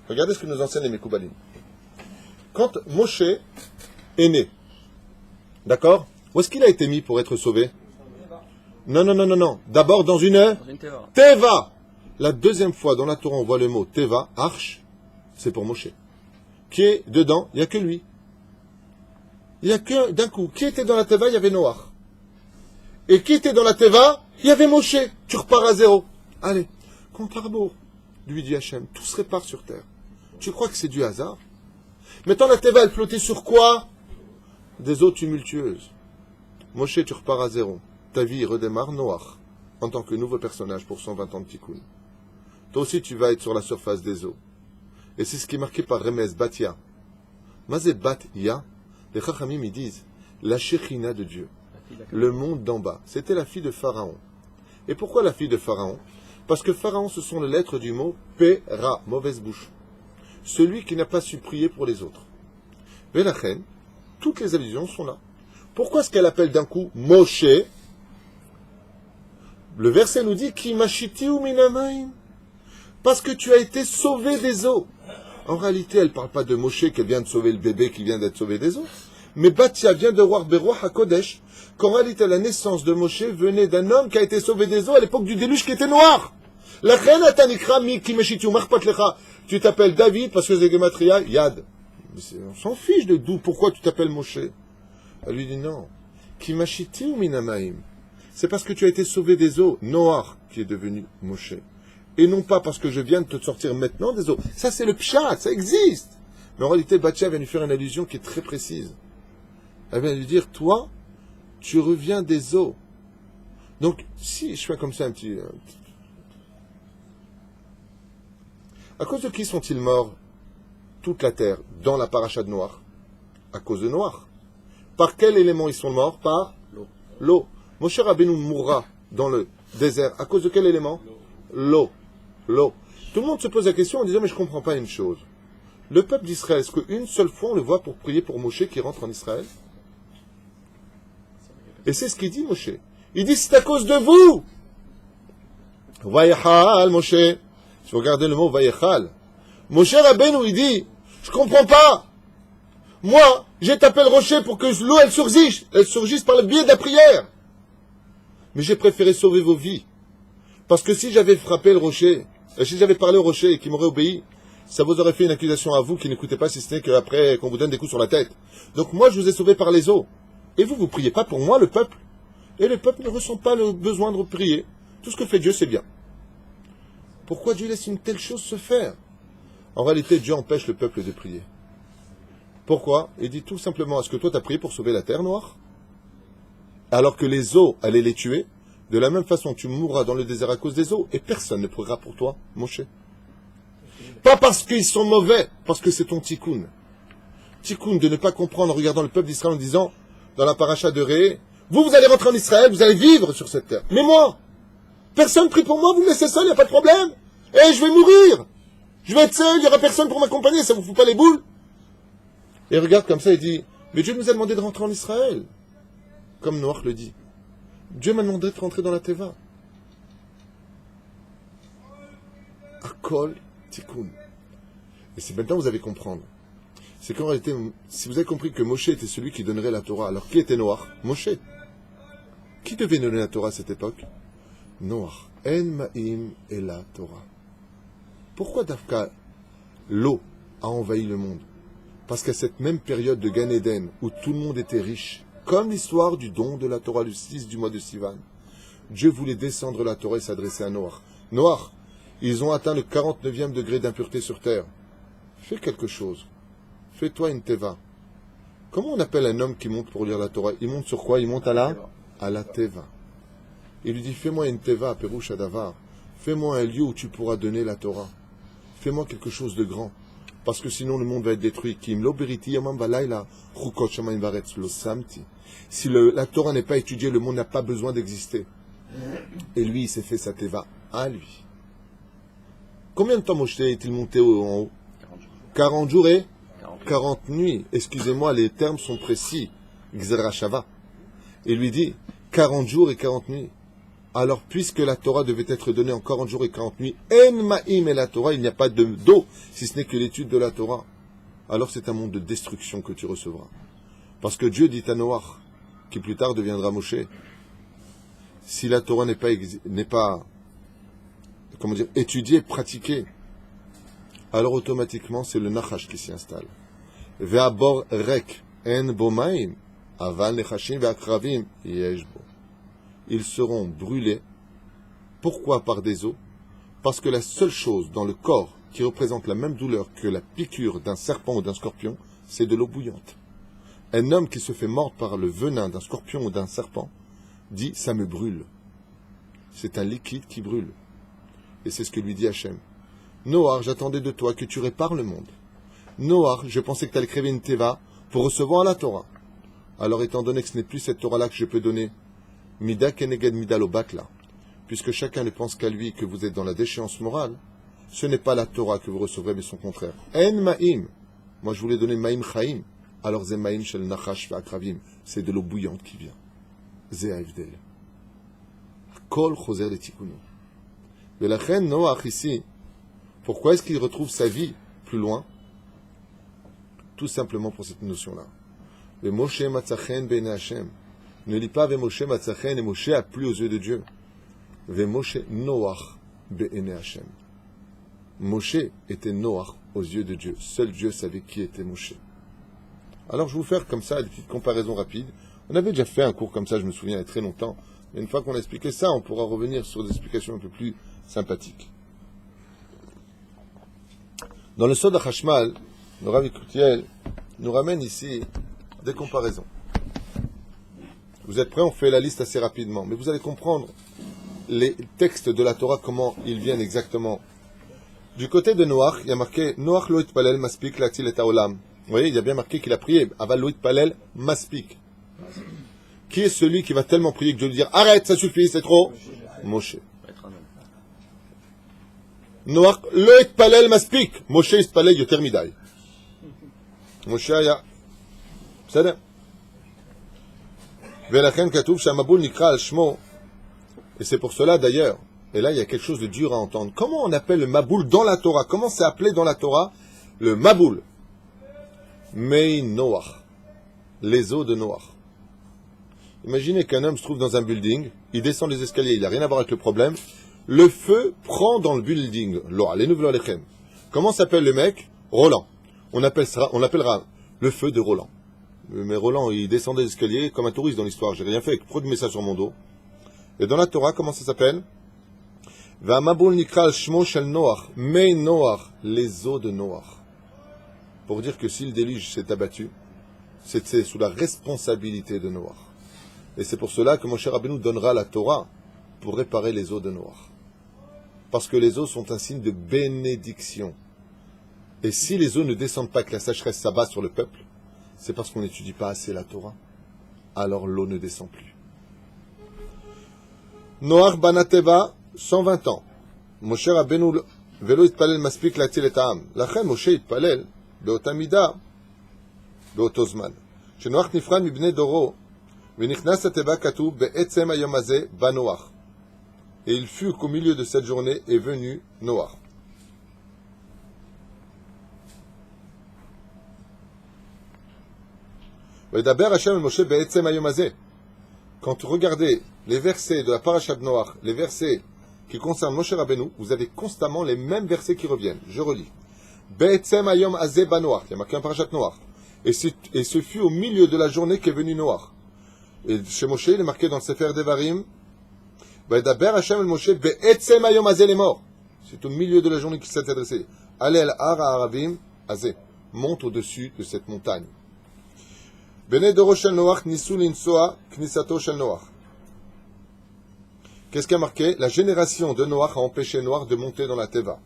Regardez ce que nous enseignent les Mekoubalim. Quand Moshe est né, d'accord? Où est-ce qu'il a été mis pour être sauvé? Non. D'abord dans une Teva. La deuxième fois dans la Torah, on voit le mot Teva, arche, c'est pour Moshe. Qui est dedans? Il n'y a que lui. Il n'y a que d'un coup. Qui était dans la Teva? Il y avait Noach. Et qui était dans la Teva? Il y avait Moshe. Tu repars à zéro. Allez, compte à rebours, lui dit Hachem. Tout se répare sur terre. Tu crois que c'est du hasard? Maintenant, la Teva, elle flottait sur quoi? Des eaux tumultueuses. Moshe, tu repars à zéro. Ta vie redémarre Noach, en tant que nouveau personnage pour 120 ans de tikkun. Toi aussi, tu vas être sur la surface des eaux. Et c'est ce qui est marqué par Remez Batia. Mazé Batia, les Chachamim, ils disent, la Shekhinah de Dieu, le monde d'en bas. C'était la fille de Pharaon. Et pourquoi la fille de Pharaon? Parce que Pharaon, ce sont les lettres du mot Pera, mauvaise bouche. Celui qui n'a pas su prier pour les autres. Velachen, toutes les allusions sont là. Pourquoi est-ce qu'elle appelle d'un coup Moshe? Le verset nous dit Ki machiti ou minamaim. Parce que tu as été sauvé des eaux. En réalité, elle ne parle pas de Moshe qu'elle vient de sauver le bébé qui vient d'être sauvé des eaux. Mais Batia vient de voir Beroa HaKodesh qu'en réalité la naissance de Moshe venait d'un homme qui a été sauvé des eaux à l'époque du déluge qui était noir. La reine Atanikra mi Ki machiti ou marpatlecha. Tu t'appelles David parce que c'est Gematria Yad. On s'en fiche de d'où, pourquoi tu t'appelles Moshe. Elle lui dit non. Ki machiti ou minamaim. C'est parce que tu as été sauvé des eaux, Noach, qui est devenu Moshe. Et non pas parce que je viens de te sortir maintenant des eaux. Ça, c'est le pshat, ça existe. Mais en réalité, Batia vient lui faire une allusion qui est très précise. Elle vient lui dire, toi, tu reviens des eaux. Donc, si je fais comme ça un petit... À cause de qui sont-ils morts toute la terre dans la paracha de Noach? À cause de Noach. Par quel élément ils sont morts? Par l'eau. Moshe Rabbeinu mourra dans le désert. À cause de quel élément? L'eau. L'eau. Tout le monde se pose la question en disant, mais je ne comprends pas une chose. Le peuple d'Israël, est-ce qu'une seule fois on le voit pour prier pour Moshe qui rentre en Israël? Et c'est ce qu'il dit, Moshe. Il dit, c'est à cause de vous. Vayechal, Moshe. Si vous regardez le mot Vayechal, Moshe Rabbeinu, il dit, je comprends pas. Moi, j'ai tapé le rocher pour que l'eau, elle surgisse par le biais de la prière. Mais j'ai préféré sauver vos vies. Parce que si j'avais frappé le rocher, si j'avais parlé au rocher et qu'il m'aurait obéi, ça vous aurait fait une accusation à vous qui n'écoutez pas, si ce n'est qu'après qu'on vous donne des coups sur la tête. Donc moi, je vous ai sauvé par les eaux. Et vous priez pas pour moi, le peuple. Et le peuple ne ressent pas le besoin de prier. Tout ce que fait Dieu, c'est bien. Pourquoi Dieu laisse une telle chose se faire? En réalité, Dieu empêche le peuple de prier. Pourquoi? Il dit tout simplement, est-ce que toi, tu as prié pour sauver la terre noire? Alors que les eaux allaient les tuer, de la même façon, tu mourras dans le désert à cause des eaux, et personne ne priera pour toi, Moshe. Pas parce qu'ils sont mauvais, parce que c'est ton tikkun. Tikkun de ne pas comprendre en regardant le peuple d'Israël en disant, dans la paracha de Ré, vous allez rentrer en Israël, vous allez vivre sur cette terre. Mais moi, personne prie pour moi, vous me laissez seul, il n'y a pas de problème. Et je vais mourir. Je vais être seul, il n'y aura personne pour m'accompagner, ça vous fout pas les boules? Et regarde comme ça, il dit, mais Dieu nous a demandé de rentrer en Israël. Comme Noach le dit. Dieu m'a demandé de rentrer dans la Teva. Akol Tikkun. Et c'est maintenant que vous allez comprendre. C'est qu'en réalité, si vous avez compris que Moshe était celui qui donnerait la Torah, alors qui était Noach? Moshe. Qui devait donner la Torah à cette époque? Noach. En ma'im et la Torah. Pourquoi Dafka, l'eau a envahi le monde? Parce qu'à cette même période de Gan Eden, où tout le monde était riche, comme l'histoire du don de la Torah le 6 du mois de Sivan, Dieu voulait descendre la Torah et s'adresser à Noach. Noach, ils ont atteint le 49e degré d'impureté sur terre. Fais quelque chose. Fais-toi une teva. Comment on appelle un homme qui monte pour lire la Torah? Il monte sur quoi? Il monte à la teva. Il lui dit, fais-moi une teva à Pérouche Adavar. Fais-moi un lieu où tu pourras donner la Torah. Fais-moi quelque chose de grand. Parce que sinon le monde va être détruit. Si la Torah n'est pas étudiée, le monde n'a pas besoin d'exister. Et lui, il s'est fait sa teva à lui. Combien de temps Moshe est-il monté en haut? 40 jours et 40 nuits. Excusez-moi, les termes sont précis. Xerashava. Il lui dit 40 jours et 40 nuits. Alors, puisque la Torah devait être donnée en 40 jours et 40 nuits, en ma'im et la Torah, il n'y a pas d'eau, si ce n'est que l'étude de la Torah. Alors c'est un monde de destruction que tu recevras. Parce que Dieu dit à Noach, qui plus tard deviendra Moshe, si la Torah n'est pas étudiée, pratiquée, alors automatiquement c'est le Nachash qui s'y installe. Ve'abor rek en bomaim, aval nechashim ve'akravim yesh bo. Ils seront brûlés. Pourquoi par des eaux? Parce que la seule chose dans le corps qui représente la même douleur que la piqûre d'un serpent ou d'un scorpion, c'est de l'eau bouillante. Un homme qui se fait mordre par le venin d'un scorpion ou d'un serpent dit « ça me brûle ». C'est un liquide qui brûle. Et c'est ce que lui dit Hachem. Noach, j'attendais de toi que tu répares le monde. Noach, je pensais que tu allais créer une teva pour recevoir la Torah. Alors étant donné que ce n'est plus cette Torah-là que je peux donner, Mida keneged mida lo batla, puisque chacun ne pense qu'à lui que vous êtes dans la déchéance morale, ce n'est pas la Torah que vous recevrez, mais son contraire. En ma'im, moi je voulais donner ma'im chaim, alors c'est ma'im shel nachash ve'akravim, c'est de l'eau bouillante qui vient. Ze ha'evdel. Kol choser le tikkunu. Mais la reine Noach ici, pourquoi est-ce qu'il retrouve sa vie plus loin? Tout simplement pour cette notion-là. Le Moshe matzachen ben Hashem. Ne lis pas Moshe matzachen et Moshe a plu aux yeux de Dieu. Moshe Noach be'ene Hashem. Moshe était Noach aux yeux de Dieu. Seul Dieu savait qui était Moshe. Alors je vais vous faire comme ça des petites comparaisons rapides. On avait déjà fait un cours comme ça, je me souviens, il y a très longtemps. Mais une fois qu'on a expliqué ça, on pourra revenir sur des explications un peu plus sympathiques. Dans le Sod HaChashmal, le Rav Yekutiel nous ramène ici des comparaisons. Vous êtes prêts? On fait la liste assez rapidement. Mais vous allez comprendre les textes de la Torah, comment ils viennent exactement. Du côté de Noach, il y a marqué Noach lo itpalel maspik l'atil et haolam. Vous voyez, il y a bien marqué qu'il a prié. Aval lo itpalel maspik. Qui est celui qui va tellement prier que Dieu lui dire arrête, ça suffit, c'est trop? Moshe. Être un homme. Noach, le itpalel maspik. Moshe itpalel yoter midai. Moshe aya. בסדר? ולכן כתוב שהמבול נקרא על שמו, et c'est pour cela d'ailleurs, et là il y a quelque chose de dur à entendre. Comment on appelle le maboul dans la Torah? Comment c'est appelé dans la Torah le maboul? Mei Noach, les eaux de Noach. Imaginez qu'un homme se trouve dans un building, il descend les escaliers, il n'a rien à voir avec le problème, le feu prend dans le building. Comment s'appelle le mec? Roland. On appellera le feu de Roland. Mais Roland, il descendait les escaliers comme un touriste dans l'histoire. J'ai rien fait, produit ça sur mon dos. Et dans la Torah, comment ça s'appelle? Va'amabul nikra shmo shel Noach, mei Noach, les eaux de Noach. Pour dire que si le déluge s'est abattu, c'est sous la responsabilité de Noach. Et c'est pour cela que Moshe Rabbeinu donnera la Torah pour réparer les eaux de Noach. Parce que les eaux sont un signe de bénédiction. Et si les eaux ne descendent pas, que la sécheresse s'abat sur le peuple, c'est parce qu'on n'étudie pas assez la Torah. Alors l'eau ne descend plus. Noach banateva, 120 ans. Moshe Rabbeinu velo itpalel maspik latil et ha'am. Lachem Moshe itpalel באותה מידה, באותו זמן. שנוח נפרד מבני דורו, ונכנס לתיבה כתוב, בעצם היום הזה בא נוח. Et il fut qu'au milieu de cette journée est venu Noach. וידבר השם אל משה בעצם היום הזה. Quand vous regardez les versets de la paracha de Noach, les versets qui concernent Moshe Rabbeinu, vous avez constamment les mêmes versets qui reviennent. Je relis. Be'etzem hayom azeh ba Noach. Il y a marqué un parachat Noach. Et ce fut au milieu de la journée qu'est venu Noach. Et chez Moshe, il est marqué dans le Sefer Devarim, Vaidaber Hashem el Moshe be'etzem hayom azeh les morts. C'est au milieu de la journée qu'il s'est adressé. Allez al har ha'aravim azeh. Monte au-dessus de cette montagne. Bnei doro shel Noach nisu linsoa knisato shel Noach. Qu'est-ce qui a marqué? La génération de Noach a empêché Noach de monter dans la Teva.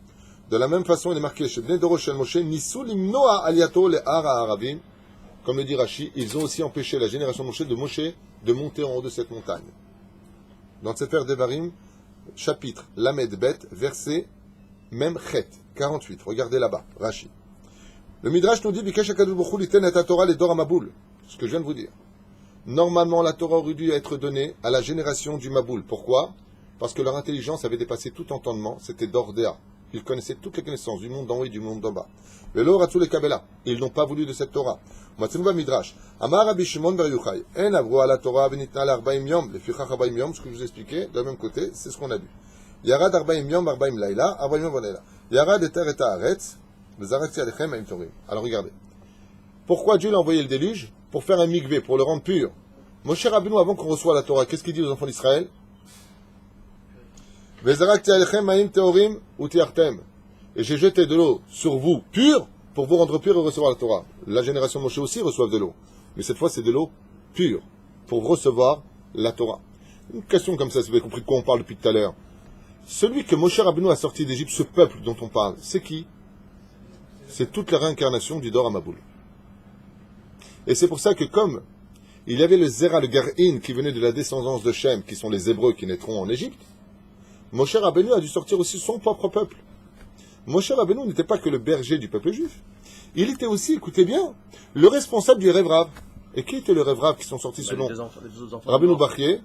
De la même façon, il est marqué chez Bnei Doro Shel Moshe, Nisu limnoa aliato le har ha'aravim. Comme le dit Rashi, ils ont aussi empêché la génération de Moshe de monter en haut de cette montagne. Dans le Sefer Devarim, chapitre Lamed Bet, verset même Chet, 48. Regardez là-bas, Rashi. Le Midrash nous dit, Bikesh HaKadosh Baruch Hu liten et Torah les Dor HaMaboul. Ce que je viens de vous dire. Normalement, la Torah aurait dû être donnée à la génération du Maboul. Pourquoi? Parce que leur intelligence avait dépassé tout entendement, c'était d'Ordéa. Ils connaissaient toutes les connaissances du monde d'en haut et du monde d'en bas. Velo ratzou le kabela. Ils n'ont pas voulu de cette Torah. Matzenou ba midrash. Amar Rabbi Shimon bar Yochai. En avro ala Torah venitna l'arbaim yom. Le fichach arbaim yom. Ce que je vous expliquais, de la même côté, c'est ce qu'on a lu. Yarad arbaim yom arbaim laila. Arbaim yom vanela. Yarad eter et haaretz. Vezaratzi alechem haim torim. Alors regardez. Pourquoi Dieu l'a envoyé le déluge? Pour faire un mikvé, pour le rendre pur. Moshe Rabbeinu, avant qu'on reçoive la Torah, qu'est-ce qu'il dit aux enfants d'Israël? Et j'ai jeté de l'eau sur vous pure pour vous rendre pur et recevoir la Torah. La génération de Moshe aussi reçoit de l'eau. Mais cette fois, c'est de l'eau pure pour recevoir la Torah. Une question comme ça, si vous avez compris de quoi on parle depuis tout à l'heure. Celui que Moshe Rabbeinu a sorti d'Égypte, ce peuple dont on parle, c'est qui? C'est toute la réincarnation du Dor HaMaboul. Et c'est pour ça que comme il y avait le Zera, le Gar'in, qui venait de la descendance de Shem, qui sont les Hébreux qui naîtront en Égypte, Moshe Rabbeinu a dû sortir aussi son propre peuple. Moshe Rabbeinu n'était pas que le berger du peuple juif. Il était aussi, écoutez bien, le responsable du Erev Rav. Et qui était le Erev Rav qui sont sortis selon Rabbeinu Bachye?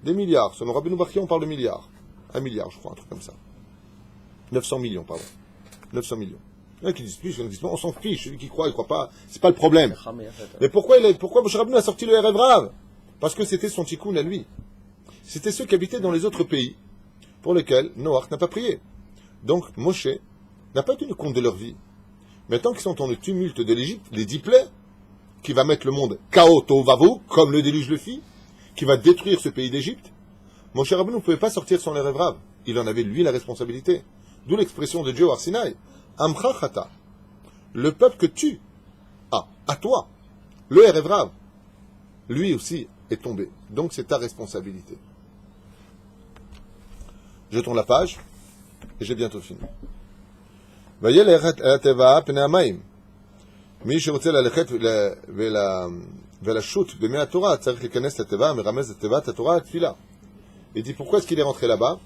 Des milliards. Selon Rabbeinu Bachye, on parle de milliards. 1 milliard, je crois, un truc comme ça. 900 millions, pardon. 900 millions. Il y en a qui disent plus, il y en a qui disent non, on s'en fiche. Celui qui croit, il croit pas. C'est pas le problème. Mais pourquoi Moshe Rabbeinu a sorti le Erev Rav? Parce que c'était son tikkun à lui. C'était ceux qui habitaient dans les autres pays pour lesquels Noach n'a pas prié. Donc Moshe n'a pas tenu compte de leur vie. Maintenant qu'ils sont dans le tumulte de l'Égypte, les 10 plaies, qui va mettre le monde chaos tohu comme le déluge le fit, qui va détruire ce pays d'Égypte, Moshe Rabbeinu ne pouvait pas sortir sans l'Erev Rav. Il en avait lui la responsabilité. D'où l'expression de Dieu au Sinaï. Amcha chata. Le peuple que tu as, à toi, le Erev Rav, lui aussi est tombé. Donc c'est ta responsabilité. Je tourne la page et j'ai bientôt fini. מי שרוצה ללכת ולשוט במי התורה, צריך להיכנס לטבע, מרמז לתיבת התורה, התפילה. Il dit pourquoi est-ce qu'il est rentré là-bas?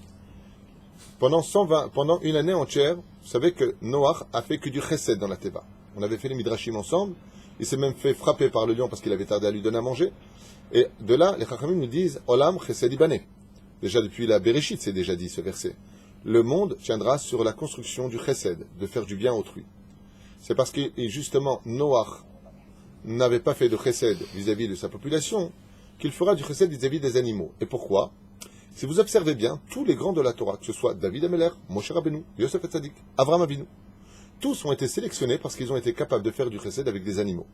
Pendant une année entière, vous savez que Noach a fait que du chesed dans la teva. On avait fait les midrashim ensemble, il s'est même fait frapper par le lion parce qu'il avait tardé à lui donner à manger. Et de là, les chachamim nous disent Olam chesed ibané. Déjà depuis la Bereshit, c'est déjà dit ce verset. Le monde tiendra sur la construction du chesed, de faire du bien à autrui. C'est parce que justement Noach n'avait pas fait de chesed vis-à-vis de sa population qu'il fera du chesed vis-à-vis des animaux. Et pourquoi? Si vous observez bien, tous les grands de la Torah, que ce soit David Ameler, Moshe Rabbeinu, Yosef Hatzadik, Avraham Avinu, tous ont été sélectionnés parce qu'ils ont été capables de faire du chesed avec des animaux.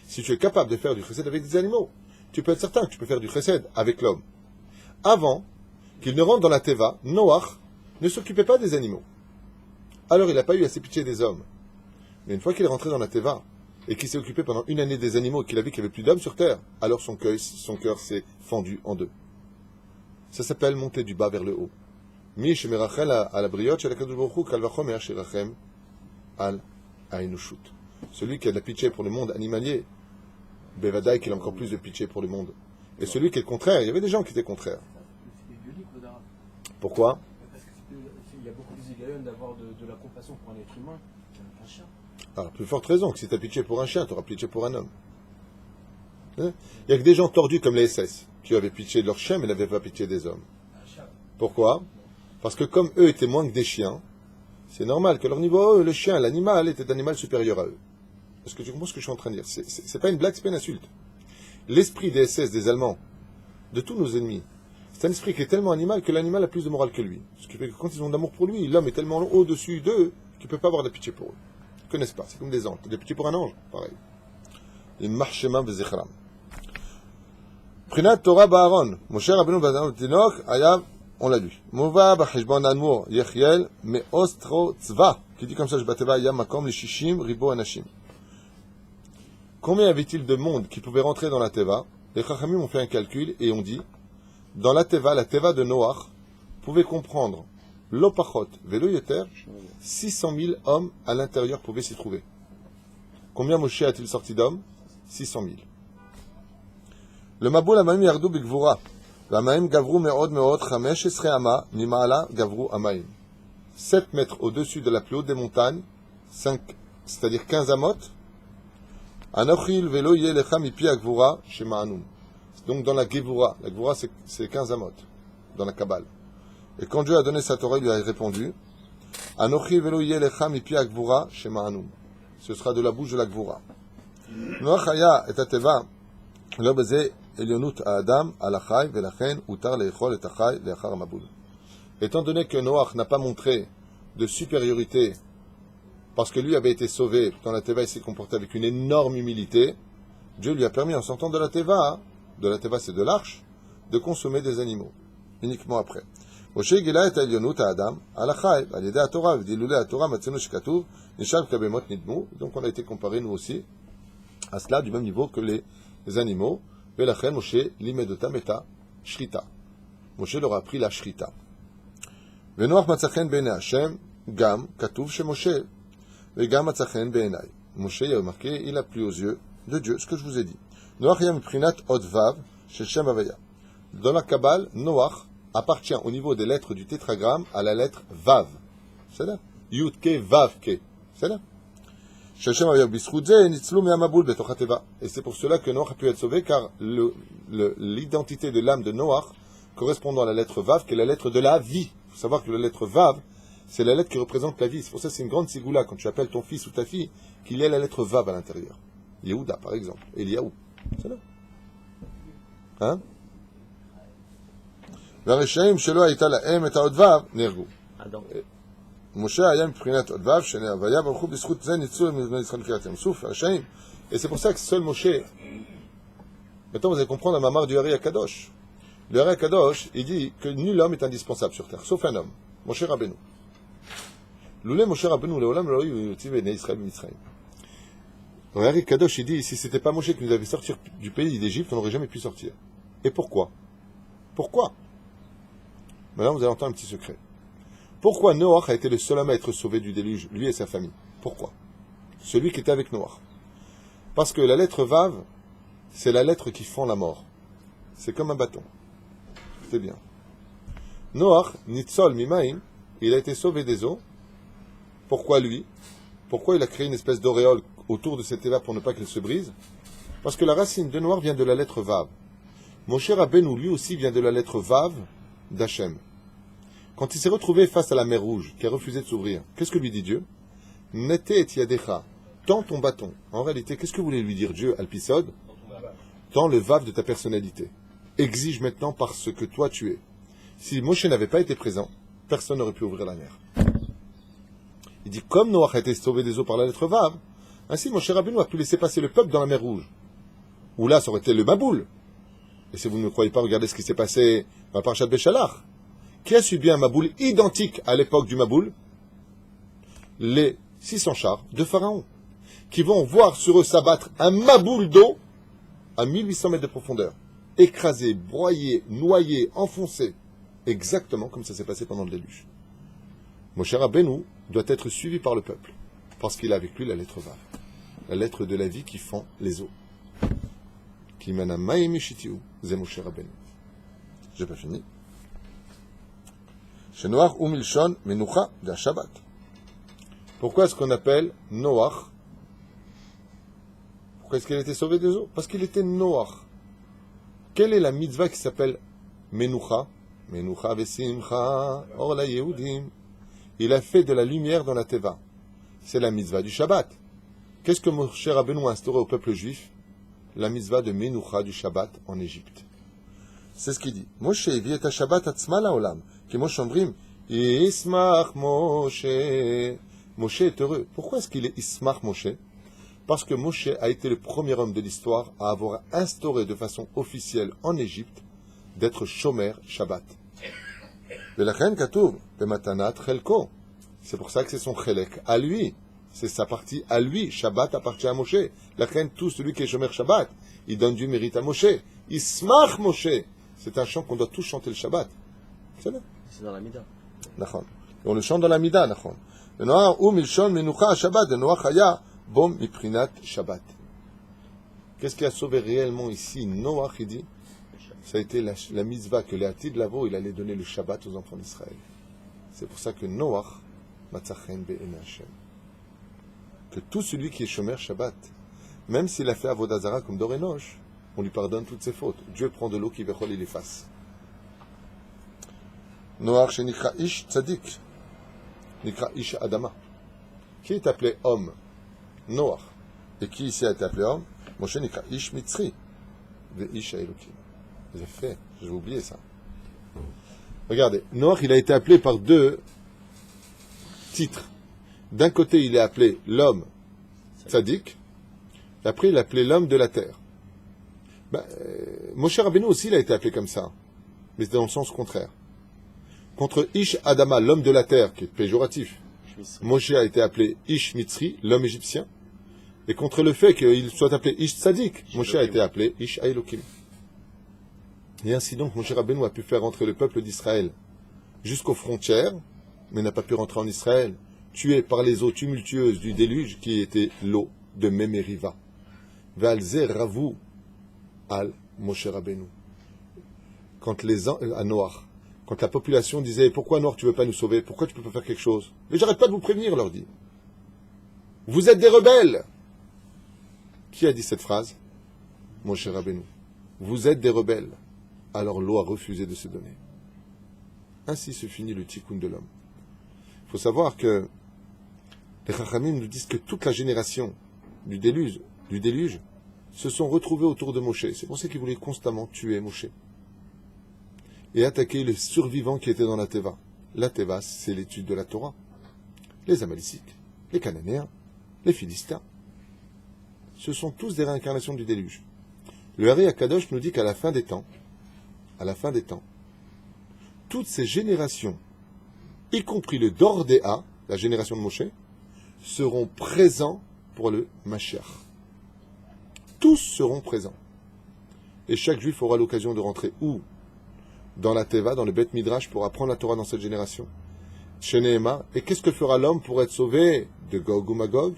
Si tu es capable de faire du chesed avec des animaux, tu peux être certain que tu peux faire du chesed avec l'homme. Avant qu'il ne rentre dans la Teva, Noach ne s'occupait pas des animaux. Alors il n'a pas eu assez pitié des hommes. Mais une fois qu'il est rentré dans la Teva, et qu'il s'est occupé pendant une année des animaux, et qu'il a vu qu'il n'y avait plus d'hommes sur terre, alors son cœur s'est fendu en deux. Ça s'appelle monter du bas vers le haut. Mi shemerachel al abriot shel HaKadosh Baruch Hu kal vachomer shirachem al ha'enushut. Celui qui a de la pitié pour le monde animalier, bevadaï qu'il a encore plus de pitié pour le monde. Et celui qui est le contraire, il y avait des gens qui étaient contraires. Pourquoi? Parce qu'il y a beaucoup plus égalé d'avoir de la compassion pour un être humain qu'un chien. Alors, plus forte raison que si tu as pitié pour un chien, tu auras pitié pour un homme. Il n'y a que des gens tordus comme les SS, qui avaient pitié de leurs chiens, mais n'avaient pas pitié des hommes. Pourquoi? Parce que comme eux étaient moins que des chiens, c'est normal que leur niveau, le chien, l'animal, était un animal supérieur à eux. Est-ce que tu comprends ce que je suis en train de dire? C'est pas une blague, c'est pas une insulte. L'esprit des SS, des Allemands, de tous nos ennemis, c'est un esprit qui est tellement animal que l'animal a plus de morale que lui. Ce qui fait que quand ils ont de l'amour pour lui, l'homme est tellement au-dessus d'eux qu'il ne peut pas avoir de pitié pour eux. Ils ne connaissent pas, c'est comme des anges. De pitié pour un ange, pareil. Les marchements de Zechram. Prinat Torah Baaron. Moshe Rabbeinu Badan Tinok, Ayav, on l'a lu. Mova Bachishbon Anmour, Yechiel, Me Ostro Tzva, qui dit comme ça, je bateva Yam Makom, les Shishim, Ribo Anashim. Combien y avait-il de monde qui pouvait rentrer dans la Teva? Les Chachamim ont fait un calcul et ont dit, dans la Teva de Noach, pouvait comprendre l'Opachot, Velo Yeter, 600 000 hommes à l'intérieur pouvaient s'y trouver. Combien Moshe a-t-il sorti d'hommes? 600 000. Le Maboul Amaim Yardou Bigvura. L'Amaim Gavru Meod Meod Chamesh Esre Ama, Nimala Gavru Amaim. 7 mètres au-dessus de la plus haute des montagnes, 5, c'est-à-dire 15 amot. Anochil Velo Yelecha Mipi Agvura Shema'anum. Donc dans la Gevura c'est 15 amot, dans la Kabbale. Et quand Dieu a donné sa Torah, il lui a répondu, Anochi velo yelecha mipi agvura shema'anum. Ce sera de la bouche de la Gvura. Noach haya et ateva, lo beze elionut adam alachai velachen utar leichol et achai leachar mabul. Étant donné que Noach n'a pas montré de supériorité, parce que lui avait été sauvé dans la Teva, il s'est comporté avec une énorme humilité, Dieu lui a permis, en sortant de la Teva c'est de l'arche, de consommer des animaux, uniquement après. Moshe gila et elionut adam alachai al yedei haTorah v'dilulei haTorah matzenu shekatuv nishal kabemot nidmu. Donc on a été comparé nous aussi à cela du même niveau que les animaux. Velachen Moshe limedotam eta shrita. Moshe leur a appris la shrita. Venoach matzachen be'enei Hashem gam katuv chez Moshe vegam matzachen be'enai. Moshe a remarqué, il a plu aux yeux de Dieu ce que je vous ai dit. Noach yam prinat odvav chez Shem Havaya. Dans la Kabbale, Noach appartient au niveau des lettres du tétragramme à la lettre Vav. C'est là. Yud-ke, Vav-ke. C'est là. Et c'est pour cela que Noach a pu être sauvé, car l'identité de l'âme de Noach correspondant à la lettre Vav, qui est la lettre de la vie. Il faut savoir que la lettre Vav, c'est la lettre qui représente la vie. C'est pour ça que c'est une grande sigoula quand tu appelles ton fils ou ta fille, qu'il y a la lettre Vav à l'intérieur. Yehuda, par exemple. Eliaou. C'est là. Hein? והרשעים שלא הייתה להם את העודביו נהרגו. משה היה מבחינת עודביו והיה ברוך בזכות זה ניצול מבני ישראל קריאת ים סוף, הרשעים. Et c'est pour ça que seul Moshe, maintenant vous allez comprendre la mamar du Hari HaKadosh. Le Hari HaKadosh, il dit que nul homme est indispensable sur terre, sauf un homme, Moshe Rabbeinu. Loulé Moshe Rabbeinu, leolam lo yotzi bnei Israël b'Mitzrayim. Le Hari HaKadosh, il dit, si c'était pas Moshe qui nous avait sorti du pays d'Égypte, on n'aurait jamais pu sortir. Et pourquoi? Pourquoi? Maintenant, vous allez entendre un petit secret. Pourquoi Noach a été le seul homme à être sauvé du déluge, lui et sa famille? Pourquoi? Celui qui était avec Noach. Parce que la lettre Vav, c'est la lettre qui fend la mort. C'est comme un bâton. C'est bien. Noach, Nitzol Mimaim, il a été sauvé des eaux. Pourquoi lui? Pourquoi il a créé une espèce d'auréole autour de cette Teva pour ne pas qu'elle se brise? Parce que la racine de Noir vient de la lettre Vav. Moshe Rabbeinu, lui aussi, vient de la lettre Vav d'Hachem. Quand il s'est retrouvé face à la mer Rouge, qui a refusé de s'ouvrir, qu'est-ce que lui dit Dieu? Nete et yadecha, tends ton bâton. En réalité, qu'est-ce que voulait lui dire Dieu, Alpisod? Tends le Vav de ta personnalité. Exige maintenant parce que toi tu es. Si Moshe n'avait pas été présent, personne n'aurait pu ouvrir la mer. Il dit, comme Noach a été sauvé des eaux par la lettre Vav, ainsi Moshe Rabbeinu a pu laisser passer le peuple dans la mer Rouge. Où là, ça aurait été le Maboul. Et si vous ne me croyez pas, regardez ce qui s'est passé dans la Parashat Béchalach. Qui a subi un Maboul identique à l'époque du Maboul? Les 600 chars de Pharaon, qui vont voir sur eux s'abattre un Maboul d'eau à 1800 mètres de profondeur. Écrasé, broyé, noyé, enfoncé. Exactement comme ça s'est passé pendant le déluge. Moshe Rabbeinu doit être suivi par le peuple, parce qu'il a avec lui la lettre Vav, la lettre de la vie qui fend les eaux. Qui mène à Maïmishitiu, c'est Moshe Rabbeinu. J'ai pas fini. Chez Noach ou Milshon, Menucha d'un Shabbat. Pourquoi est-ce qu'on appelle Noach? Pourquoi est-ce qu'il a été sauvé des eaux? Parce qu'il était Noach. Quelle est la mitzvah qui s'appelle Menucha? Menucha vesimcha, or la Yehudim. Il a fait de la lumière dans la Teva. C'est la mitzvah du Shabbat. Qu'est-ce que Moshe Rabbeinu a instauré au peuple juif? La mitzvah de Menucha du Shabbat en Égypte. C'est ce qu'il dit. Moshe vit et Shabbat atzma laolam. Qui Moshe Ombrim, Ismach Moshe. Moshe est heureux. Pourquoi est-ce qu'il est Ismach Moshe? Parce que Moshe a été le premier homme de l'histoire à avoir instauré de façon officielle en Égypte d'être Shomer Shabbat. Velachen Katuv, Bematanat Chelko. C'est pour ça que c'est son Chelek à lui. C'est sa partie à lui. Shabbat appartient à Moshe. Lachen, tout celui qui est Shomer Shabbat, il donne du mérite à Moshe. Ismach Moshe. C'est un chant qu'on doit tous chanter le Shabbat. C'est là. C'est dans la Mida. Nachon. Et on le chante dans la Mida, Nachon. Le Noach ou Milshon Menucha Shabbat. Le Noach Haya Bom Miprinat Shabbat. Qu'est-ce qui a sauvé réellement ici Noach, il dit? Ça a été la mitzvah que les Atid Lavo, il allait donner le Shabbat aux enfants d'Israël. C'est pour ça que Noach Matzachen Be'ene Hashem. Que tout celui qui est Shomer Shabbat, même s'il a fait Avodazara comme Dorenosh, on lui pardonne toutes ses fautes. Dieu prend de l'eau qui vechol et l'efface. Noach shenikra ish tzadik, nikra ish adama. Qui est appelé homme? Noach. Et qui ici a été appelé homme? Moshe nikra ish mitzri, ve ish haelokim. J'ai fait, j'ai oublié ça. Regardez, Noach il a été appelé par deux titres. D'un côté il est appelé l'homme tzadik, et après il est appelé l'homme de la terre. Moshe Rabbeinu aussi il a été appelé comme ça, mais c'est dans le sens contraire. Contre Ish Adama, l'homme de la terre, qui est péjoratif, Moshe a été appelé Ish Mitzri, l'homme égyptien. Et contre le fait qu'il soit appelé Ish Tzadik, Moshe a été appelé Ish Haelokim. Et ainsi donc, Moshe Rabbeinu a pu faire rentrer le peuple d'Israël jusqu'aux frontières, mais n'a pas pu rentrer en Israël, tué par les eaux tumultueuses du déluge, qui était l'eau de Memeriva. Valze Ravu al Moshe Rabbeinu. Quand à Noach, quand la population disait « Pourquoi Noach tu veux pas nous sauver? Pourquoi tu peux pas faire quelque chose ?» Mais j'arrête pas de vous prévenir, leur dit. Vous êtes des rebelles. Qui a dit cette phrase? Moshe Rabbeinu. Vous êtes des rebelles. Alors l'eau a refusé de se donner. Ainsi se finit le tikkun de l'homme. Il faut savoir que les Chachamim nous disent que toute la génération du déluge se sont retrouvés autour de Moshe. C'est pour ça qu'ils voulaient constamment tuer Moshe et attaquer les survivants qui étaient dans la Teva. La Teva, c'est l'étude de la Torah. Les Amalécites, les Cananéens, les Philistins. Ce sont tous des réincarnations du déluge. Le Hari Akadosh nous dit qu'à la fin des temps, toutes ces générations, y compris le Dordéa, la génération de Moshe, seront présents pour le Mashiach. Tous seront présents. Et chaque juif aura l'occasion de rentrer où? Dans la Teva, dans le Beth Midrash, pour apprendre la Torah dans cette génération. Chez Nehema. Et qu'est-ce que fera l'homme pour être sauvé de Gog ou Magog?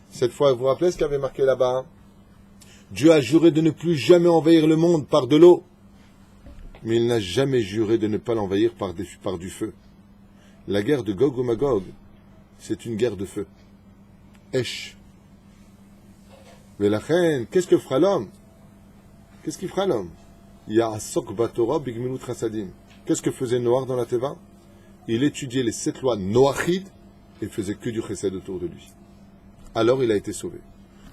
Cette fois, vous vous rappelez ce qu'il avait marqué là-bas? Dieu a juré de ne plus jamais envahir le monde par de l'eau, mais il n'a jamais juré de ne pas l'envahir par du feu. La guerre de Gog ou Magog, c'est une guerre de feu. Esh. Mais la reine, qu'est-ce que fera l'homme? Qu'est-ce qu'il fera l'homme? Ya'asok batora bigmilut chassadim. Qu'est-ce que faisait Noach dans la Teva? Il étudiait les 7 lois noachides et faisait que du chesed autour de lui. Alors il a été sauvé.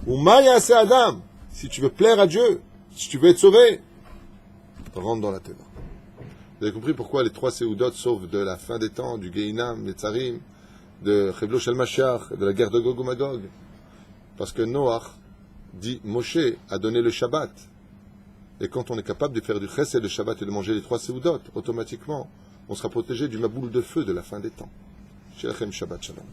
Ou Maya c'est Adam. Si tu veux plaire à Dieu, si tu veux être sauvé, rentre dans la Teva. Vous avez compris pourquoi les 3 séoudot sauvent de la fin des temps, du Geinam, des Tsarim, de Chevlo Shel Mashiach, de la guerre de Gog ou Magog? Parce que Noach dit Moshe a donné le Shabbat. Et quand on est capable de faire du chesed de Shabbat et de manger les 3 séoudot, automatiquement, on sera protégé du maboule de feu de la fin des temps. Shelachem Shabbat Shalom.